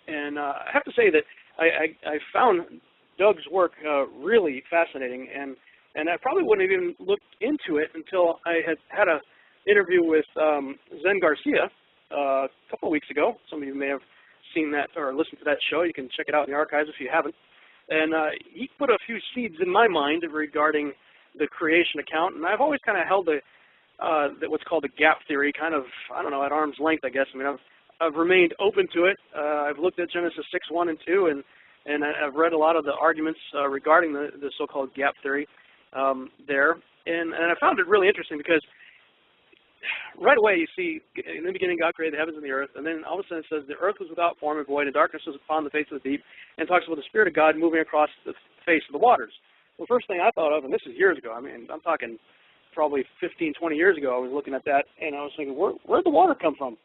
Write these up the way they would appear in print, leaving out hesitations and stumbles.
And I have to say that I found Doug's work really fascinating, and I probably wouldn't have even looked into it until I had an interview with Zen Garcia a couple of weeks ago. Some of you may have seen that or listened to that show. You can check it out in the archives if you haven't. And he put a few seeds in my mind regarding the creation account, and I've always kind of held what's called the gap theory, kind of, I don't know, at arm's length, I guess. I mean, I've remained open to it. I've looked at Genesis 6:1 and 2, and I've read a lot of the arguments regarding the so-called gap theory there, and I found it really interesting because right away you see, in the beginning God created the heavens and the earth, and then all of a sudden it says the earth was without form and void, and darkness was upon the face of the deep, and talks about the Spirit of God moving across the face of the waters. Well, the first thing I thought of, and this is years ago, I mean, I'm talking probably 15, 20 years ago, I was looking at that, and I was thinking, where'd the water come from?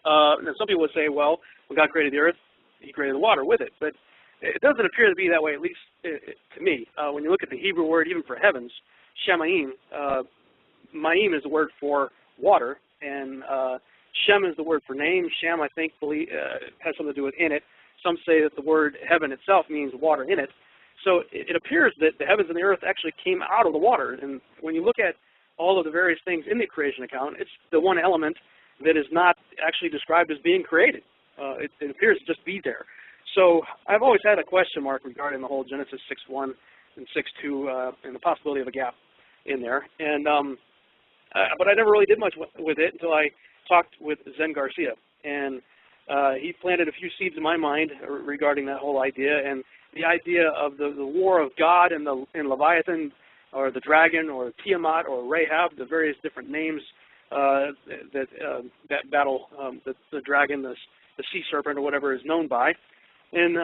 And some people would say, well, when God created the earth, he created the water with it. But it doesn't appear to be that way, at least to me. When you look at the Hebrew word, even for heavens, Shemaim, Ma'im is the word for water, and Shem is the word for name. Shem, I think, has something to do with in it. Some say that the word heaven itself means water in it. So it appears that the heavens and the earth actually came out of the water. And when you look at all of the various things in the creation account, it's the one element that is not actually described as being created. It appears to just be there. So I've always had a question mark regarding the whole Genesis 6:1 and 6:2 and the possibility of a gap in there. And but I never really did much with it until I talked with Zen Garcia. And he planted a few seeds in my mind regarding that whole idea, and the idea of the war of God and Leviathan, or the dragon, or Tiamat, or Rahab, the various different names that battle the dragon, the sea serpent, or whatever is known by. And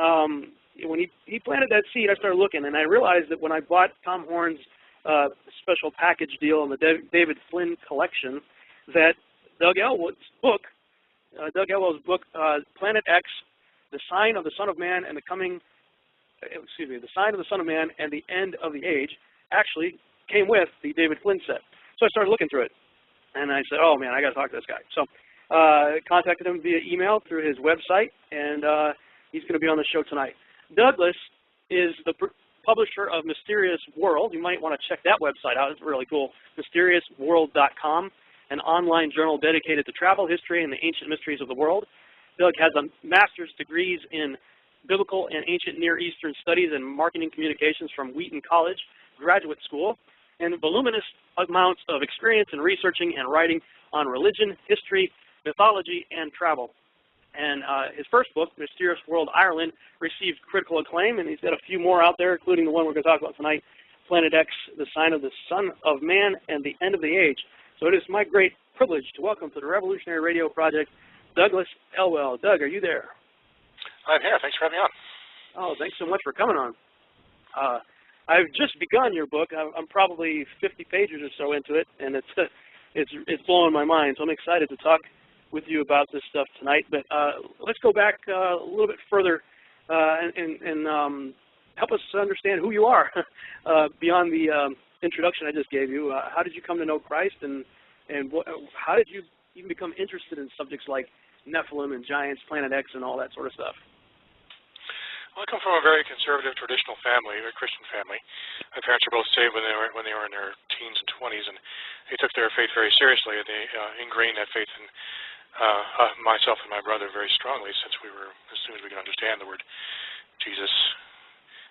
when he planted that seed, I started looking, and I realized that when I bought Tom Horn's special package deal in the David Flynn collection, that Doug Elwell's book, Planet X, the sign of the Son of Man and the sign of the Son of Man and the end of the age, actually came with the David Flynn set. So I started looking through it, and I said, oh man, I got to talk to this guy. So I contacted him via email through his website, and he's going to be on the show tonight. Douglas is the publisher of Mysterious World. You might want to check that website out. It's really cool. MysteriousWorld.com, an online journal dedicated to travel, history, and the ancient mysteries of the world. Doug has a master's degrees in Biblical and Ancient Near Eastern Studies and Marketing Communications from Wheaton College Graduate School, and voluminous amounts of experience in researching and writing on religion, history, mythology, and travel. And his first book, Mysterious World Ireland, received critical acclaim, and he's got a few more out there, including the one we're going to talk about tonight, Planet X, the sign of the Son of Man and the end of the age. So it is my great privilege to welcome to the Revolutionary Radio Project, Douglas Elwell. Doug, are you there? I'm here. Thanks for having me on. Oh, thanks so much for coming on. I've just begun your book. I'm probably 50 pages or so into it, and it's blowing my mind. So I'm excited to talk with you about this stuff tonight. But let's go back a little bit further and help us understand who you are beyond the introduction I just gave you. How did you come to know Christ, and how did you even become interested in subjects like Nephilim and giants, Planet X, and all that sort of stuff? Well, I come from a very conservative, traditional family, a very Christian family. My parents were both saved when they were in their teens and 20s, and they took their faith very seriously, and they ingrained that faith in myself and my brother very strongly as soon as we could understand the word Jesus.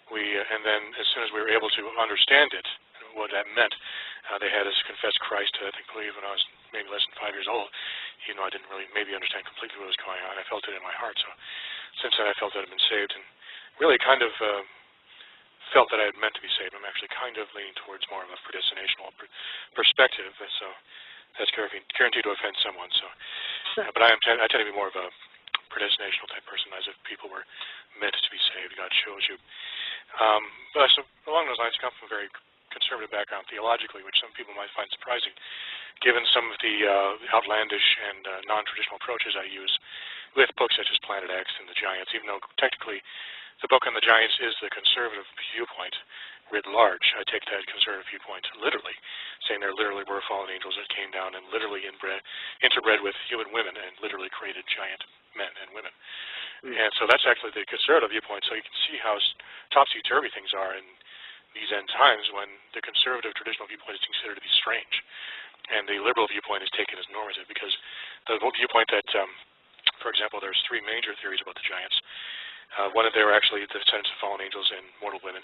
And then as soon as we were able to understand it, what that meant, they had us confess Christ, I believe, when I was maybe less than 5 years old. You know, I didn't really maybe understand completely what was going on. I felt it in my heart. So since then, I felt that I'd been saved, and really kind of felt that I had meant to be saved. I'm actually kind of leaning towards more of a predestinational perspective. So that's guaranteed to offend someone. So, but I tend to be more of a predestinational type person, as if people were meant to be saved. God shows you. But so along those lines, I come from a very conservative background theologically, which some people might find surprising, given some of the outlandish and non-traditional approaches I use with books such as Planet X and the Giants, even though technically the book on the Giants is the conservative viewpoint writ large. I take that conservative viewpoint literally, saying there literally were fallen angels that came down and literally interbred with human women and literally created giant men and women. And so that's actually the conservative viewpoint. So you can see how topsy-turvy things are in these end times when the conservative traditional viewpoint is considered to be strange, and the liberal viewpoint is taken as normative, because the viewpoint that, for example, there's three major theories about the giants. One that they were actually the descendants of fallen angels and mortal women.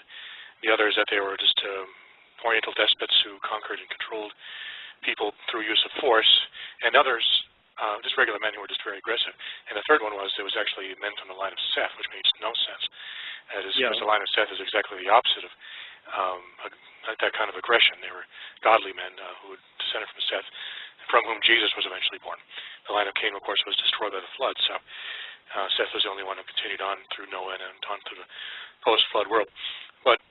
The other is that they were just oriental despots who conquered and controlled people through use of force, and others just regular men who were just very aggressive. And the third one was it was actually men from the line of Seth, which makes no sense. Because the line of Seth is exactly the opposite of that kind of aggression. They were godly men who descended from Seth, from whom Jesus was eventually born. The line of Cain, of course, was destroyed by the flood, so Seth was the only one who continued on through Noah and on through the post-flood world. But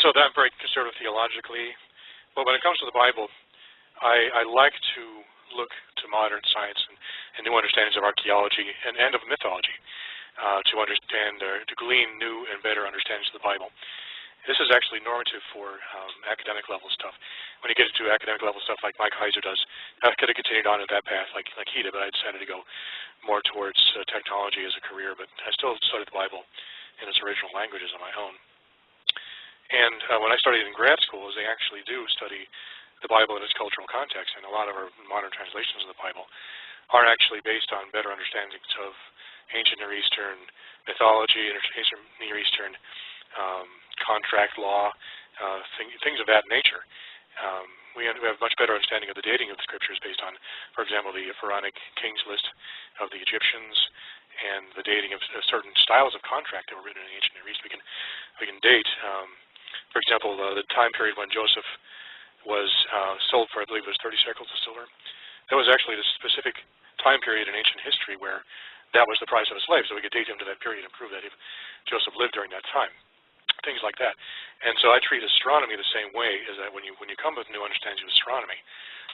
so I'm very conservative theologically. But when it comes to the Bible, I like to look to modern science and new understandings of archaeology and of mythology to understand or to glean new and better understandings of the Bible. This is actually normative for academic level stuff. When you get into academic level stuff like Mike Heiser does, I could have continued on in that path like he did, but I decided to go more towards technology as a career, but I still studied the Bible in its original languages on my own. And when I studied in grad schools, they actually do study the Bible in its cultural context, and a lot of our modern translations of the Bible are actually based on better understandings of ancient Near Eastern mythology, ancient Near Eastern contract law, things of that nature. We have a much better understanding of the dating of the scriptures based on, for example, the Pharaonic kings list of the Egyptians and the dating of certain styles of contract that were written in the ancient Near East. We can date, for example, the time period when Joseph was sold for, I believe it was 30 shekels of silver. That was actually the specific time period in ancient history where that was the price of a slave, so we could date him to that period and prove that if Joseph lived during that time. Things like that. And so I treat astronomy the same way, is that when you come with new understandings of astronomy,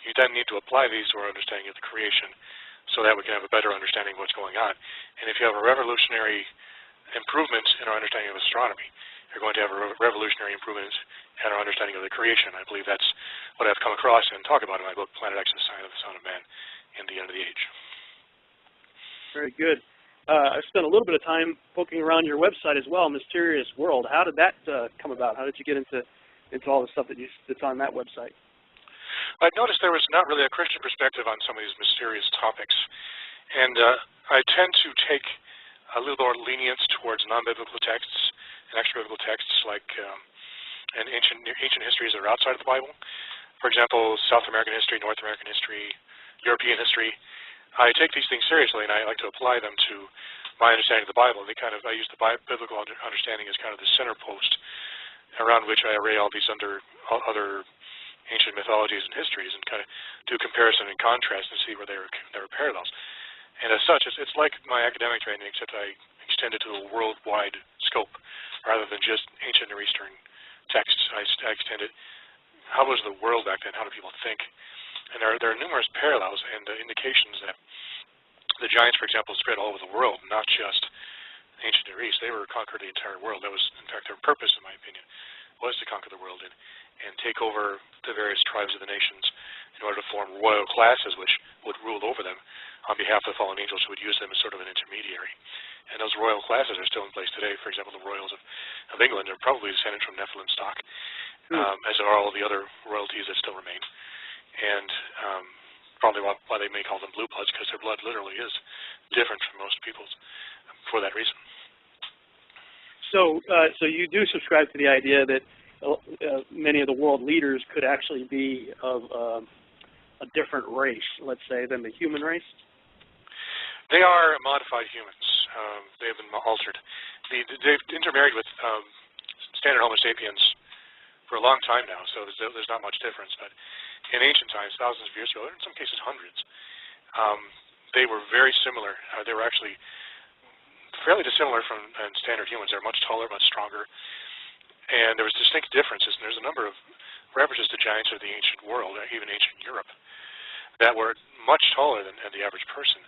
you then need to apply these to our understanding of the creation so that we can have a better understanding of what's going on. And if you have a revolutionary improvement in our understanding of astronomy, you're going to have a revolutionary improvement in our understanding of the creation. I believe that's what I've come across and talk about in my book, Planet X, The Sign of the Son of Man and the End of the Age. Very good. I've spent a little bit of time poking around your website as well, Mysterious World. How did that come about? How did you get into all the stuff that's on that website? I've noticed there was not really a Christian perspective on some of these mysterious topics, and I tend to take a little more lenience towards non-biblical texts and extra-biblical texts like and ancient histories that are outside of the Bible. For example, South American history, North American history, European history. I take these things seriously, and I like to apply them to my understanding of the Bible. I use the biblical understanding as kind of the center post around which I array all these other ancient mythologies and histories and kind of do comparison and contrast and see where there are parallels. And as such, it's like my academic training, except I extend it to a worldwide scope rather than just ancient Near Eastern texts. I extend it, how was the world back then? How do people think? And there are numerous parallels and indications that the giants, for example, spread all over the world, not just ancient Near East. They were conquered the entire world. That was, in fact, their purpose, in my opinion, was to conquer the world and take over the various tribes of the nations in order to form royal classes which would rule over them on behalf of the fallen angels who would use them as sort of an intermediary. And those royal classes are still in place today. For example, the royals of England are probably descended from Nephilim stock, as are all the other royalties that still remain. And probably why they may call them blue bloods, because their blood literally is different from most people's for that reason. So you do subscribe to the idea that many of the world leaders could actually be of a different race, let's say, than the human race? They are modified humans. They have been altered. They've intermarried with standard Homo sapiens for a long time now, so there's not much difference. But in ancient times, thousands of years ago, in some cases hundreds, they were very similar. They were actually fairly dissimilar from standard humans. They're much taller, much stronger, and there was distinct differences. And there's a number of references to giants of the ancient world, even ancient Europe, that were much taller than the average person.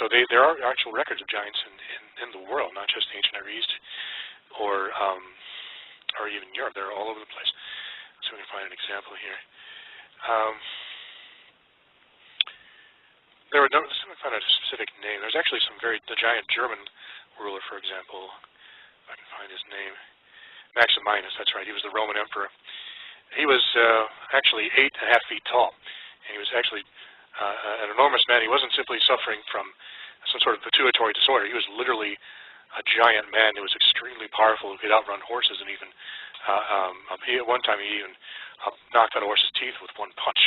So there are actual records of giants in the world, not just ancient Near East or even Europe. They're all over the place. So we can find an example here. There were no, let me find a specific name. There's actually the giant German ruler, for example. If I can find his name. Maximinus, that's right. He was the Roman emperor. He was actually 8.5 feet tall. And he was actually an enormous man. He wasn't simply suffering from some sort of pituitary disorder. He was literally a giant man who was extremely powerful, who could outrun horses, and even at one time he even knocked out a horse's teeth with one punch.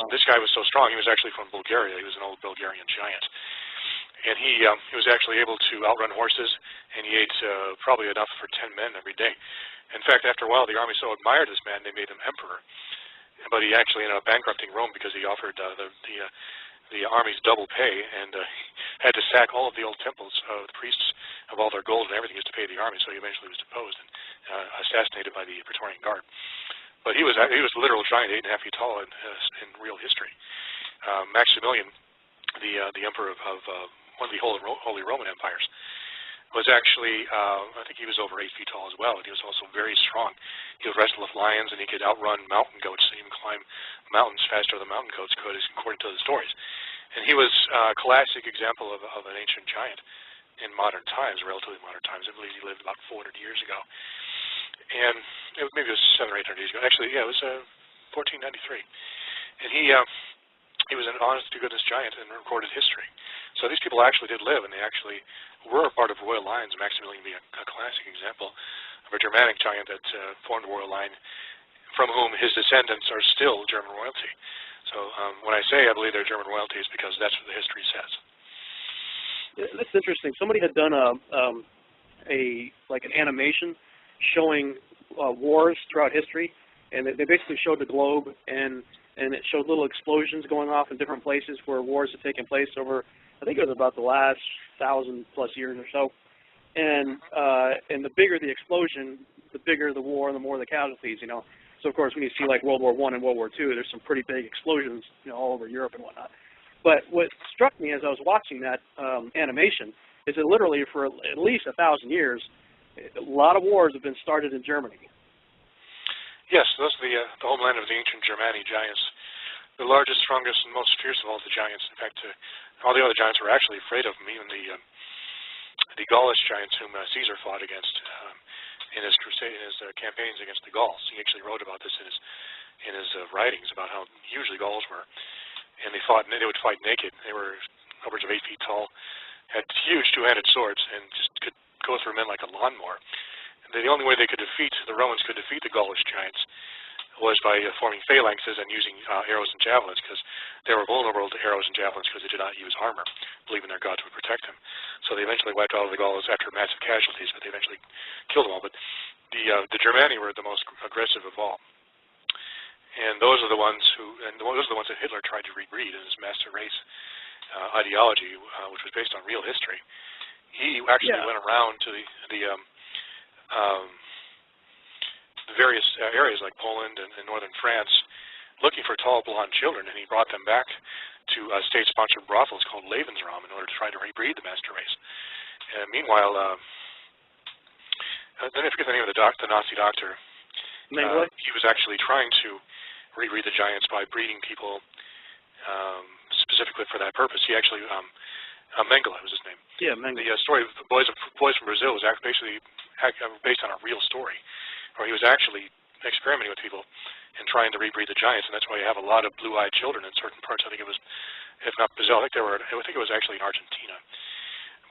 This guy was so strong. He was actually from Bulgaria. He was an old Bulgarian giant, and he was actually able to outrun horses, and he ate probably enough for 10 men every day. In fact, after a while, the army so admired this man they made him emperor. But he actually ended up bankrupting Rome because he offered the army's double pay and had to sack all of the old temples, the priests of all their gold and everything used to pay the army. So he eventually was deposed and assassinated by the Praetorian Guard. But he was a literal giant, 8.5 feet tall in real history. Maximilian, the emperor of one of the Holy Roman empires, was actually, I think he was over 8 feet tall as well, and he was also very strong. He would wrestle with lions, and he could outrun mountain goats, and even climb mountains faster than mountain goats could, according to the stories. And he was a classic example of an ancient giant in modern times, relatively modern times. I believe he lived about 400 years ago. And maybe it was 700 or 800 years ago. Actually, yeah, it was 1493. And he was an honest-to-goodness giant in recorded history. So these people actually did live, and they actually were a part of royal lines. Maximilian being a classic example of a Germanic giant that formed a royal line from whom his descendants are still German royalty. So when I say I believe they're German royalty, it's because that's what the history says. Yeah, that's interesting. Somebody had done an animation showing wars throughout history, and they basically showed the globe, and it showed little explosions going off in different places where wars had taken place over, I think it was about the last 1,000+ years or so. And the bigger the explosion, the bigger the war, and the more the casualties, you know. So of course, when you see like World War I and World War II, there's some pretty big explosions, you know, all over Europe and whatnot. But what struck me as I was watching that animation is that literally for at least 1,000 years, a lot of wars have been started in Germany. Yes, those are the homeland of the ancient Germanic giants. The largest, strongest, and most fierce of all the giants. In fact, all the other giants were actually afraid of them, even the Gaulish giants whom Caesar fought against in his campaigns against the Gauls. He actually wrote about this in his writings about how huge the Gauls were, and they would fight naked. They were upwards of 8 feet tall, had huge two-handed swords, and just could go through men like a lawnmower. And the only way the Romans could defeat the Gaulish giants was by forming phalanxes and using arrows and javelins, because they were vulnerable to arrows and javelins because they did not use armor, believing their gods would protect them. So they eventually wiped out all the Gauls after massive casualties, but they eventually killed them all. But the Germani were the most aggressive of all, and those are the ones that Hitler tried to rebreed in his master race ideology, which was based on real history. He actually went around to the various areas like Poland and northern France looking for tall blonde children, and he brought them back to state-sponsored brothels called Lebensraum in order to try to rebreed the master race. And meanwhile, then I forget the name of the Nazi doctor. He was actually trying to rebreed the giants by breeding people specifically for that purpose. He actually, Mengele was his name. Yeah, Mengele. The story of Boys from Brazil was basically based on a real story, where he was actually experimenting with people and trying to rebreed the giants, and that's why you have a lot of blue-eyed children in certain parts. I think it was, if not Brazil, I think it was actually in Argentina.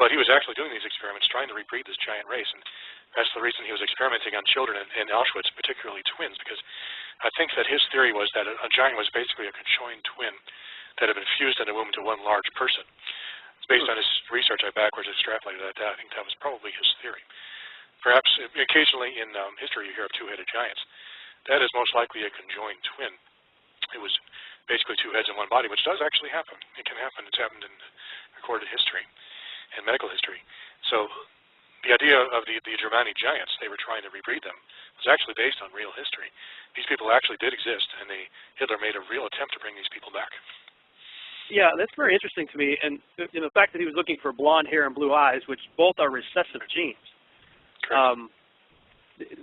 But he was actually doing these experiments, trying to rebreed this giant race, and that's the reason he was experimenting on children in Auschwitz, particularly twins, because I think that his theory was that a giant was basically a conjoined twin that had been fused in a womb to one large person. It's based on his research. I backwards extrapolated that. I think that was probably his theory. Perhaps occasionally in history you hear of two-headed giants. That is most likely a conjoined twin. It was basically two heads in one body, which does actually happen. It can happen. It's happened in recorded history and medical history. So the idea of the Germanic giants, they were trying to rebreed them, was actually based on real history. These people actually did exist, and Hitler made a real attempt to bring these people back. Yeah, that's very interesting to me, and the fact that he was looking for blonde hair and blue eyes, which both are recessive genes.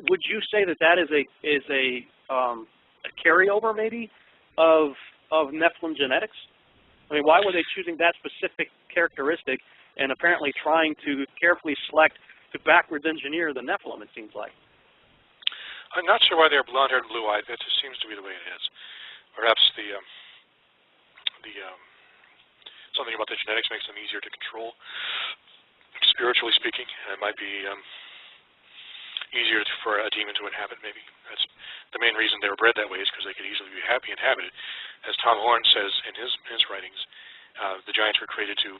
Would you say that is a carryover maybe of Nephilim genetics? I mean, why were they choosing that specific characteristic and apparently trying to carefully select to backwards engineer the Nephilim, it seems like? I'm not sure why they're blonde-haired and blue-eyed. That just seems to be the way it is. Perhaps something about the genetics makes them easier to control, spiritually speaking, and it might be easier for a demon to inhabit, maybe. That's the main reason they were bred that way, is because they could easily be happy inhabited. As Tom Horn says in his writings, the giants were created to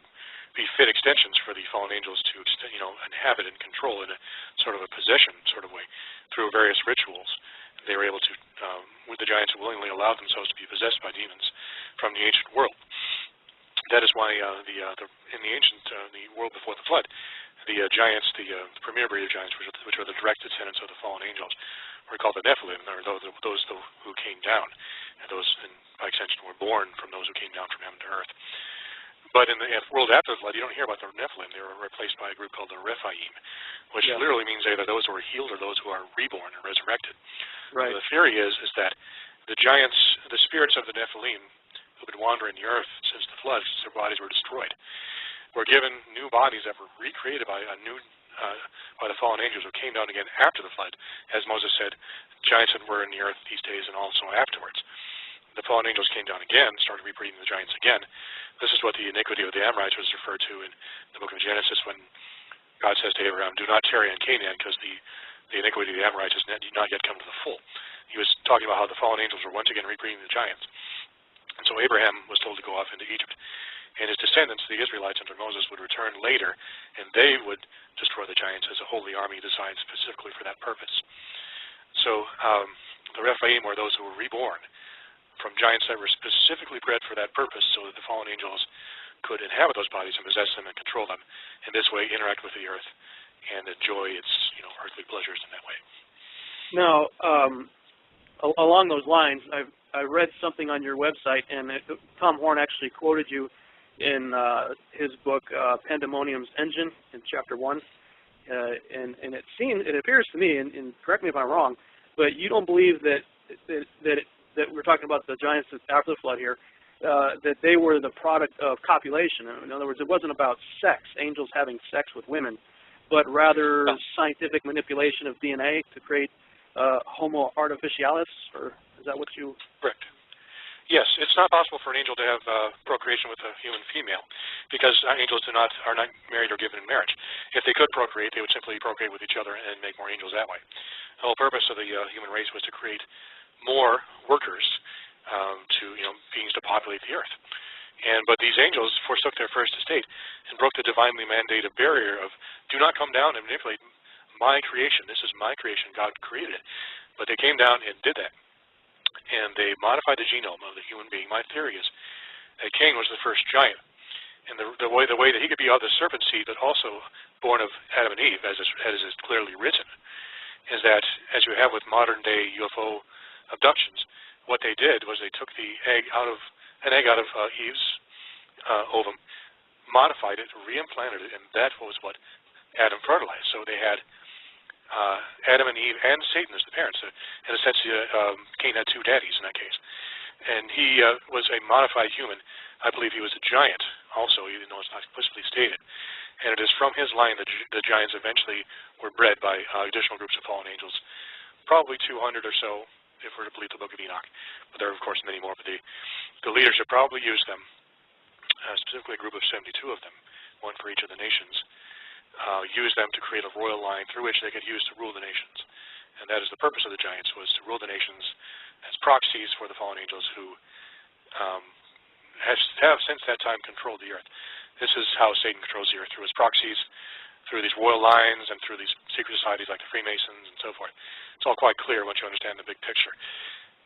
be fit extensions for the fallen angels to inhabit and control in a sort of a possession sort of way through various rituals. They were able to, the giants willingly allowed themselves to be possessed by demons from the ancient world. That is why in the world before the flood, the giants, the premier breed of giants, which are the direct descendants of the fallen angels, were called the Nephilim, or those who came down, and those, by extension, were born from those who came down from heaven to earth. But in the world after the flood, you don't hear about the Nephilim. They were replaced by a group called the Rephaim, which literally means either those who are healed or those who are reborn and resurrected. Right. So the theory is that the giants, the spirits of the Nephilim, who've been wandering the earth since the flood, since their bodies were destroyed, were given new bodies that were recreated by by the fallen angels who came down again after the flood. As Moses said, giants that were in the earth these days and also afterwards. The fallen angels came down again, started rebreeding the giants again. This is what the iniquity of the Amorites was referred to in the book of Genesis, when God says to Abraham, "Do not tarry in Canaan, because the iniquity of the Amorites has not yet come to the full." He was talking about how the fallen angels were once again rebreeding the giants. And so Abraham was told to go off into Egypt. And his descendants, the Israelites under Moses, would return later, and they would destroy the giants as a holy army designed specifically for that purpose. So the Rephaim were those who were reborn from giants that were specifically bred for that purpose, so that the fallen angels could inhabit those bodies and possess them and control them, in this way interact with the earth and enjoy its earthly pleasures in that way. Now, along those lines, I read something on your website, and Tom Horn actually quoted you in his book Pandemonium's Engine in chapter 1, and it appears to me, and correct me if I'm wrong, but you don't believe that we're talking about the giants after the flood here, that they were the product of copulation. In other words, it wasn't about sex, angels having sex with women, but rather scientific manipulation of DNA to create Homo artificialis, or is that what you... Correct. Yes, it's not possible for an angel to have procreation with a human female, because angels are not married or given in marriage. If they could procreate, they would simply procreate with each other and make more angels that way. The whole purpose of the human race was to create more workers, beings to populate the earth. But these angels forsook their first estate and broke the divinely mandated barrier of, do not come down and manipulate my creation. This is my creation. God created it. But they came down and did that. And they modified the genome of the human being. My theory is that Cain was the first giant. And the way that he could be of the serpent seed, but also born of Adam and Eve, as is clearly written, is that, as you have with modern-day UFO abductions, what they did was they took an egg out of Eve's ovum, modified it, reimplanted it, and that was what Adam fertilized. So they had Adam and Eve and Satan as the parents. In a sense, Cain had two daddies in that case. And he was a modified human. I believe he was a giant also, even though it's not explicitly stated. And it is from his line that the giants eventually were bred by additional groups of fallen angels, probably 200 or so, if we're to believe the Book of Enoch. But there are, of course, many more. But the leadership probably used them, specifically a group of 72 of them, one for each of the nations, used them to create a royal line through which they could use to rule the nations. And that is the purpose of the giants, was to rule the nations as proxies for the fallen angels who have since that time controlled the earth. This is how Satan controls the earth, through his proxies, through these royal lines, and through these secret societies like the Freemasons and so forth. It's all quite clear once you understand the big picture.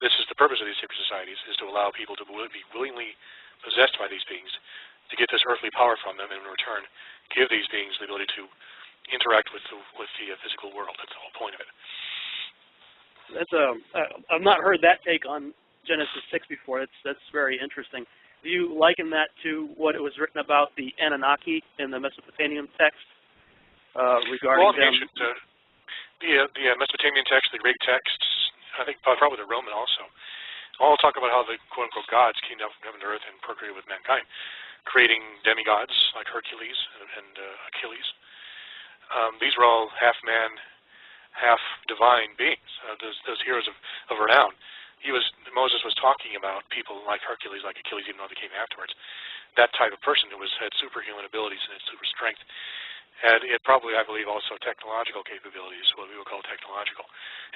This is the purpose of these secret societies, is to allow people to be willingly possessed by these beings, to get this earthly power from them, and in return give these beings the ability to interact with the physical world. That's the whole point of it. That's I've not heard that take on Genesis 6 before. That's very interesting. Do you liken that to what it was written about the Anunnaki in the Mesopotamian text regarding them? Ancient, the Mesopotamian text, the Greek texts, I think probably the Roman also, all talk about how the quote-unquote gods came down from heaven to earth and procreated with mankind, creating demigods like Hercules and Achilles. These were all half-man, half-divine beings, those heroes of renown. Moses was talking about people like Hercules, like Achilles, even though they came afterwards. That type of person who had superhuman abilities and had super strength. And it probably, I believe, also technological capabilities, what we would call technological.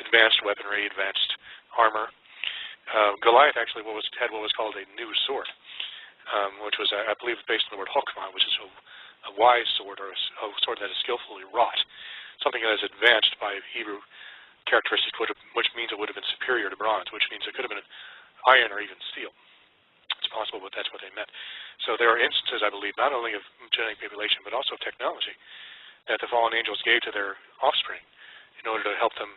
Advanced weaponry, advanced armor. Goliath actually had what was called a new sword, which was, I believe, based on the word hokmah, which is a wise sword, or a sword that is skillfully wrought. Something that is advanced by Hebrew characteristics, which means it would have been superior to bronze, which means it could have been iron or even steel. It's possible, but that's what they meant. So there are instances, I believe, not only of genetic manipulation, but also of technology that the fallen angels gave to their offspring in order to help them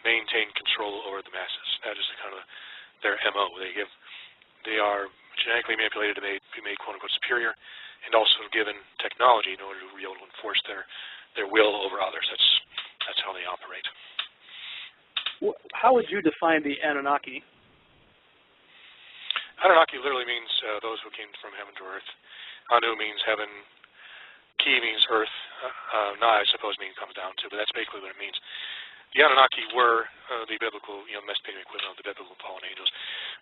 maintain control over the masses. That is kind of their MO. They are genetically manipulated to be made quote-unquote superior, and also given technology in order to be able to enforce their will over others. That's how they operate. How would you define the Anunnaki? Anunnaki literally means those who came from heaven to earth. Anu means heaven. Ki means earth. Na, I suppose, comes down to, but that's basically what it means. The Anunnaki were the biblical, Mesopotamian equivalent of the biblical fallen angels.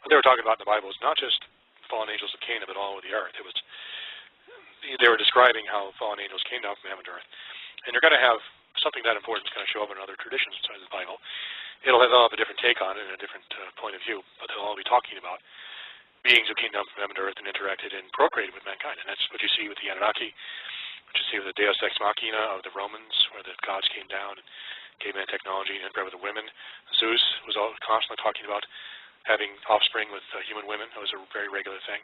What they were talking about in the Bible is not just fallen angels of Canaan, but all over the earth. They were describing how fallen angels came down from heaven to earth. And you're going to have something that important is going to show up in other traditions inside the Bible. They'll have a different take on it and a different point of view, but they'll all be talking about beings who came down from heaven to earth and interacted and procreated with mankind. And that's what you see with the Anunnaki, what you see with the Deus Ex Machina of the Romans, where the gods came down and gave man technology and interbred with the women. Zeus was constantly talking about having offspring with human women. That was a very regular thing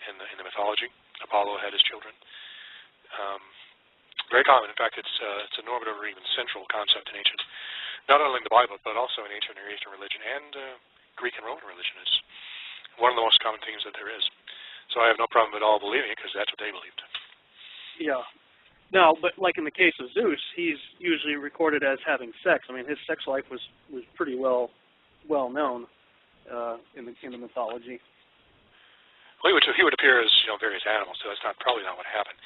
in the mythology. Apollo had his children. Very common. In fact, it's a normative or even central concept in ancient, not only in the Bible, but also in ancient Near Eastern religion and Greek and Roman religion. It's one of the most common themes that there is. So I have no problem at all believing it, because that's what they believed. Yeah. Now, but like in the case of Zeus, he's usually recorded as having sex. I mean, his sex life was pretty well known in the mythology. Well, he would appear as various animals, so that's probably not what happened.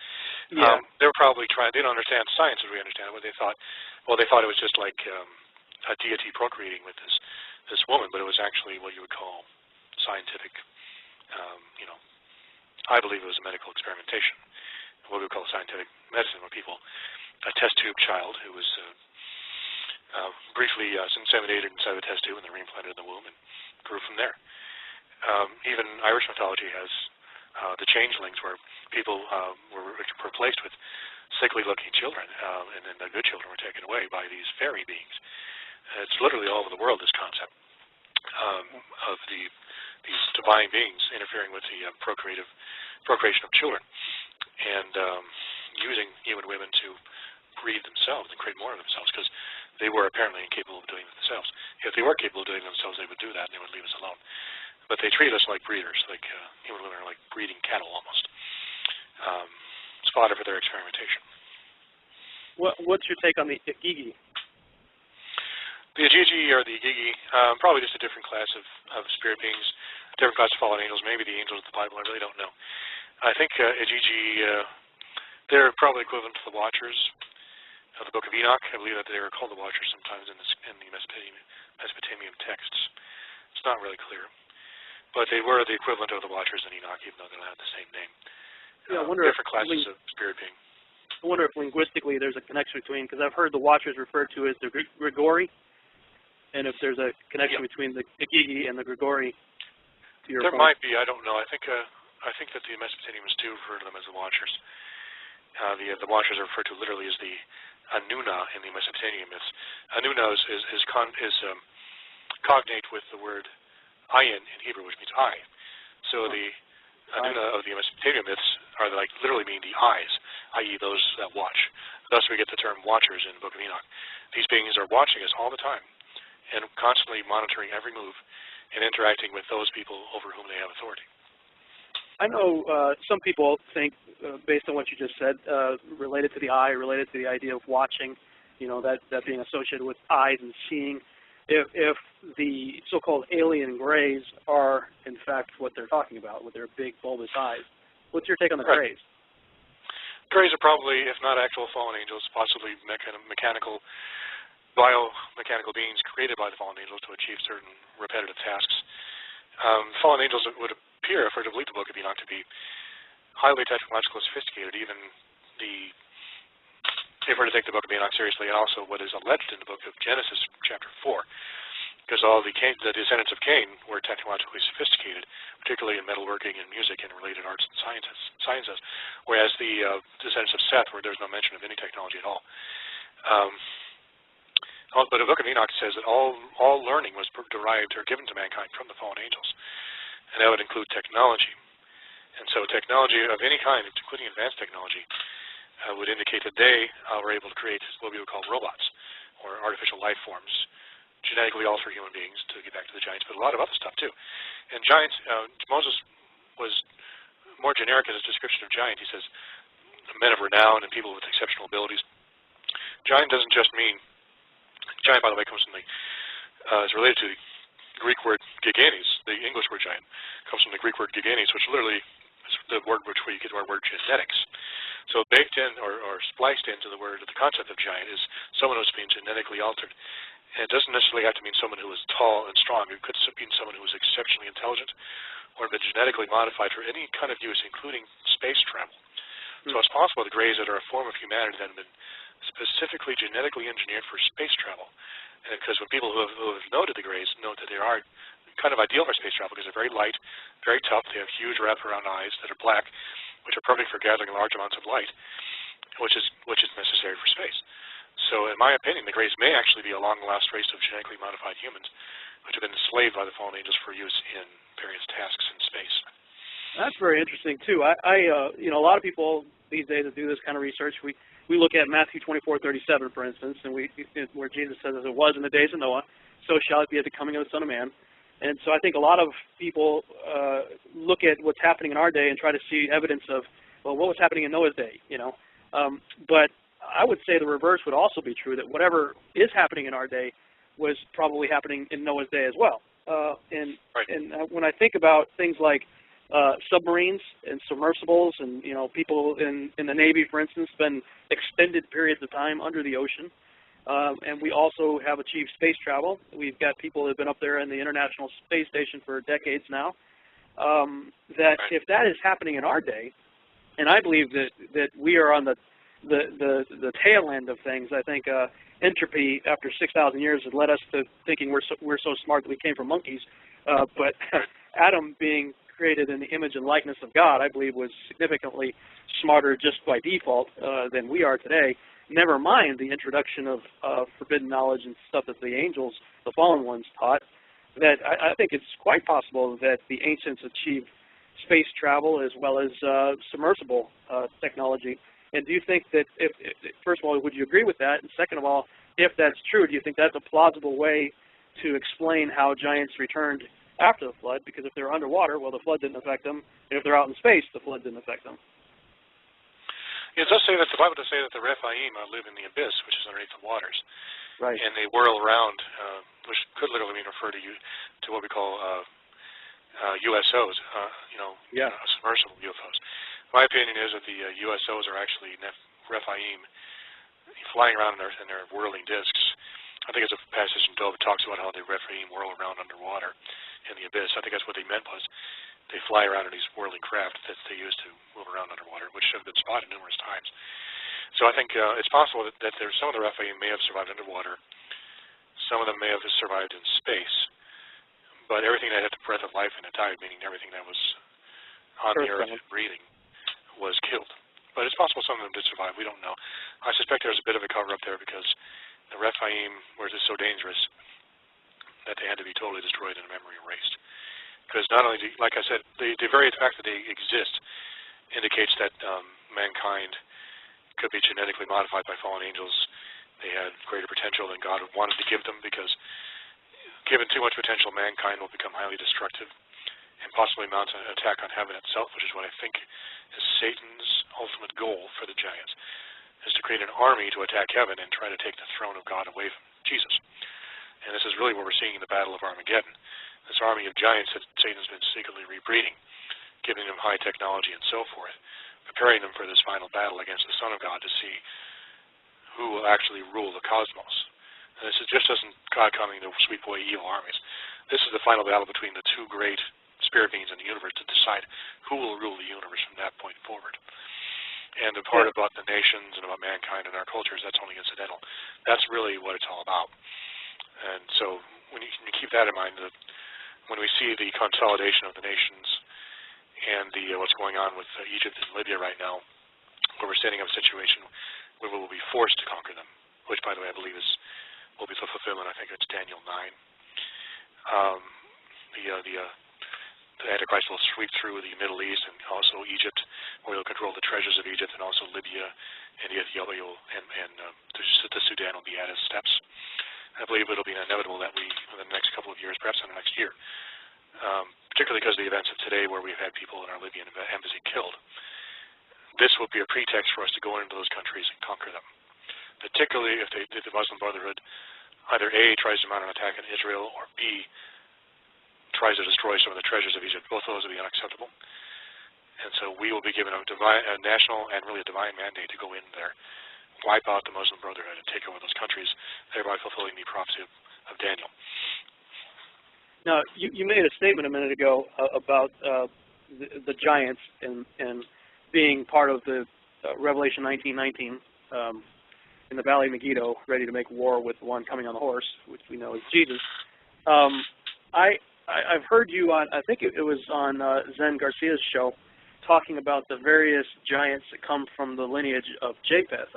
Yeah. They were probably trying. They don't understand science as we understand it. What they thought, they thought it was just like a deity procreating with this woman, but it was actually what you would call scientific. I believe it was a medical experimentation, what we would call scientific medicine, where a test tube child who was briefly inseminated inside the test tube and then reimplanted in the womb and grew from there. Even Irish mythology has the changelings, where people were replaced with sickly-looking children, and then the good children were taken away by these fairy beings. It's literally all over the world, this concept of these divine beings interfering with the procreation of children and using human women to breed themselves and create more of themselves, because they were apparently incapable of doing it themselves. If they were capable of doing it themselves, they would do that and they would leave us alone. But they treat us like breeders, like human women are like breeding cattle almost. It's fodder for their experimentation. What's your take on the Igigi? The Igigi or the Igigi, probably just a different class of spirit beings, different class of fallen angels, maybe the angels of the Bible, I really don't know. I think Igigi, they're probably equivalent to the Watchers of the Book of Enoch. I believe that they were called the Watchers sometimes in the Mesopotamian texts. It's not really clear. But they were the equivalent of the Watchers in Enoch, even though they don't have the same name. Yeah, I wonder different classes of spirit being. I wonder if linguistically there's a connection between, because I've heard the Watchers referred to as the Grigori, and if there's a connection between the Igigi and the Grigori. There might be. I don't know. I think that the Mesopotamians do refer to them as the Watchers. The Watchers are referred to literally as the Anuna in the Mesopotamian myths. Anuna is cognate with the word ayin in Hebrew, which means eye. So the Anuna of the Mesopotamian myths are literally mean the eyes, i.e. those that watch. Thus we get the term Watchers in the Book of Enoch. These beings are watching us all the time and constantly monitoring every move and interacting with those people over whom they have authority. I know some people think, based on what you just said, related to the eye, related to the idea of watching, that being associated with eyes and seeing. if the so-called alien grays are, in fact, what they're talking about with their big bulbous eyes. What's your take on the grays? Grays are probably, if not actual fallen angels, possibly mechanical, biomechanical beings created by the fallen angels to achieve certain repetitive tasks. Fallen angels would appear, if we're to believe the Book of Enoch, to be highly technologically sophisticated, even if we're to take the Book of Enoch seriously, and also what is alleged in the book of Genesis, chapter 4, because all the descendants of Cain were technologically sophisticated, particularly in metalworking and music and related arts and sciences, whereas the descendants of Seth, where there's no mention of any technology at all. But the Book of Enoch says that all learning was derived or given to mankind from the fallen angels, and that would include technology. And so technology of any kind, including advanced technology, would indicate that they were able to create what we would call robots, or artificial life forms, genetically alter human beings, to get back to the giants, but a lot of other stuff too. And giants, Moses was more generic in his description of giant. He says, men of renown and people with exceptional abilities. Giant doesn't just mean, giant, by the way, comes from is related to the Greek word giganes. The English word giant comes from the Greek word giganes, which literally is the word which we get our word genetics. So baked in or spliced into the word, the concept of giant is someone who's been genetically altered. And it doesn't necessarily have to mean someone who is tall and strong. It could mean someone who is exceptionally intelligent or been genetically modified for any kind of use, including space travel. So it's possible the grays that are a form of humanity that have been specifically genetically engineered for space travel. And because when people who have noted the grays note that they are kind of ideal for space travel because they're very light, very tough, they have huge wraparound eyes that are black, which are perfect for gathering large amounts of light, which is necessary for space. So in my opinion, the grays may actually be a long-lost race of genetically modified humans which have been enslaved by the fallen angels for use in various tasks in space. That's very interesting too. A lot of people these days that do this kind of research, we look at Matthew 24:37, for instance, and where Jesus says, "As it was in the days of Noah, so shall it be at the coming of the Son of Man." And so I think a lot of people look at what's happening in our day and try to see evidence of, well, what was happening in Noah's day, But I would say the reverse would also be true, that whatever is happening in our day was probably happening in Noah's day as well. And when I think about things like submarines and submersibles and, people in the Navy, for instance, spend extended periods of time under the ocean. And we also have achieved space travel. We've got people that have been up there in the International Space Station for decades now. That if that is happening in our day, and I believe that we are on the tail end of things. I think entropy after 6,000 years has led us to thinking we're so smart that we came from monkeys. But Adam being created in the image and likeness of God, I believe was significantly smarter just by default than we are today. Never mind the introduction of forbidden knowledge and stuff that the angels, the fallen ones, taught. That I think it's quite possible that the ancients achieved space travel as well as submersible technology. And do you think that, first of all, would you agree with that? And second of all, if that's true, do you think that's a plausible way to explain how giants returned after the flood? Because if they're underwater, well, the flood didn't affect them. And if they're out in space, the flood didn't affect them. It does say that the Bible does say that the Rephaim live in the abyss, which is underneath the waters. Right. And they whirl around, which could literally mean refer to what we call USOs, submersible UFOs. My opinion is that the USOs are actually Rephaim flying around in their whirling discs. I think it's a passage in Job that talks about how the Rephaim whirl around underwater in the abyss. I think that's what they meant was they fly around in these whirling craft that they use to move around underwater, which have been spotted numerous times. So I think it's possible that some of the Rephaim may have survived underwater. Some of them may have survived in space. But everything that had the breath of life and it died, meaning everything that was on the earth and breathing, was killed. But it's possible some of them did survive. We don't know. I suspect there's a bit of a cover-up there because the Rephaim were just so dangerous that they had to be totally destroyed and memory erased. Because not only, like I said, the very fact that they exist indicates that mankind could be genetically modified by fallen angels. They had greater potential than God wanted to give them because given too much potential, mankind will become highly destructive and possibly mount an attack on heaven itself, which is what I think is Satan's ultimate goal for the giants, is to create an army to attack heaven and try to take the throne of God away from Jesus. And this is really what we're seeing in the Battle of Armageddon. This army of giants that Satan's been secretly rebreeding, giving them high technology and so forth, preparing them for this final battle against the Son of God to see who will actually rule the cosmos. And this just isn't God coming to sweep away evil armies. This is the final battle between the two great spirit beings in the universe to decide who will rule the universe from that point forward. And the part about the nations and about mankind and our cultures, that's only incidental. That's really what it's all about. And so when you keep that in mind, when we see the consolidation of the nations and what's going on with Egypt and Libya right now, where we're setting up a situation where we will be forced to conquer them, which, by the way, I believe will be the fulfillment. I think it's Daniel 9. The Antichrist will sweep through the Middle East and also Egypt, where he'll control the treasures of Egypt, and also Libya and Ethiopia, and the Sudan will be at his steps. I believe it'll be inevitable that we, in the next couple of years, perhaps in the next year, particularly because of the events of today where we've had people in our Libyan embassy killed, this will be a pretext for us to go into those countries and conquer them, particularly if the Muslim Brotherhood either A, tries to mount an attack on Israel, or B, tries to destroy some of the treasures of Egypt. Both of those will be unacceptable. And so we will be given a national and really a divine mandate to go in there, wipe out the Muslim Brotherhood, and take over those countries, thereby fulfilling the prophecy of Daniel. Now, you made a statement a minute ago about the giants and being part of the Revelation 19:19 in the Valley of Megiddo, ready to make war with the one coming on the horse, which we know is Jesus. I've heard you on, I think it was on Zen Garcia's show, talking about the various giants that come from the lineage of Japheth.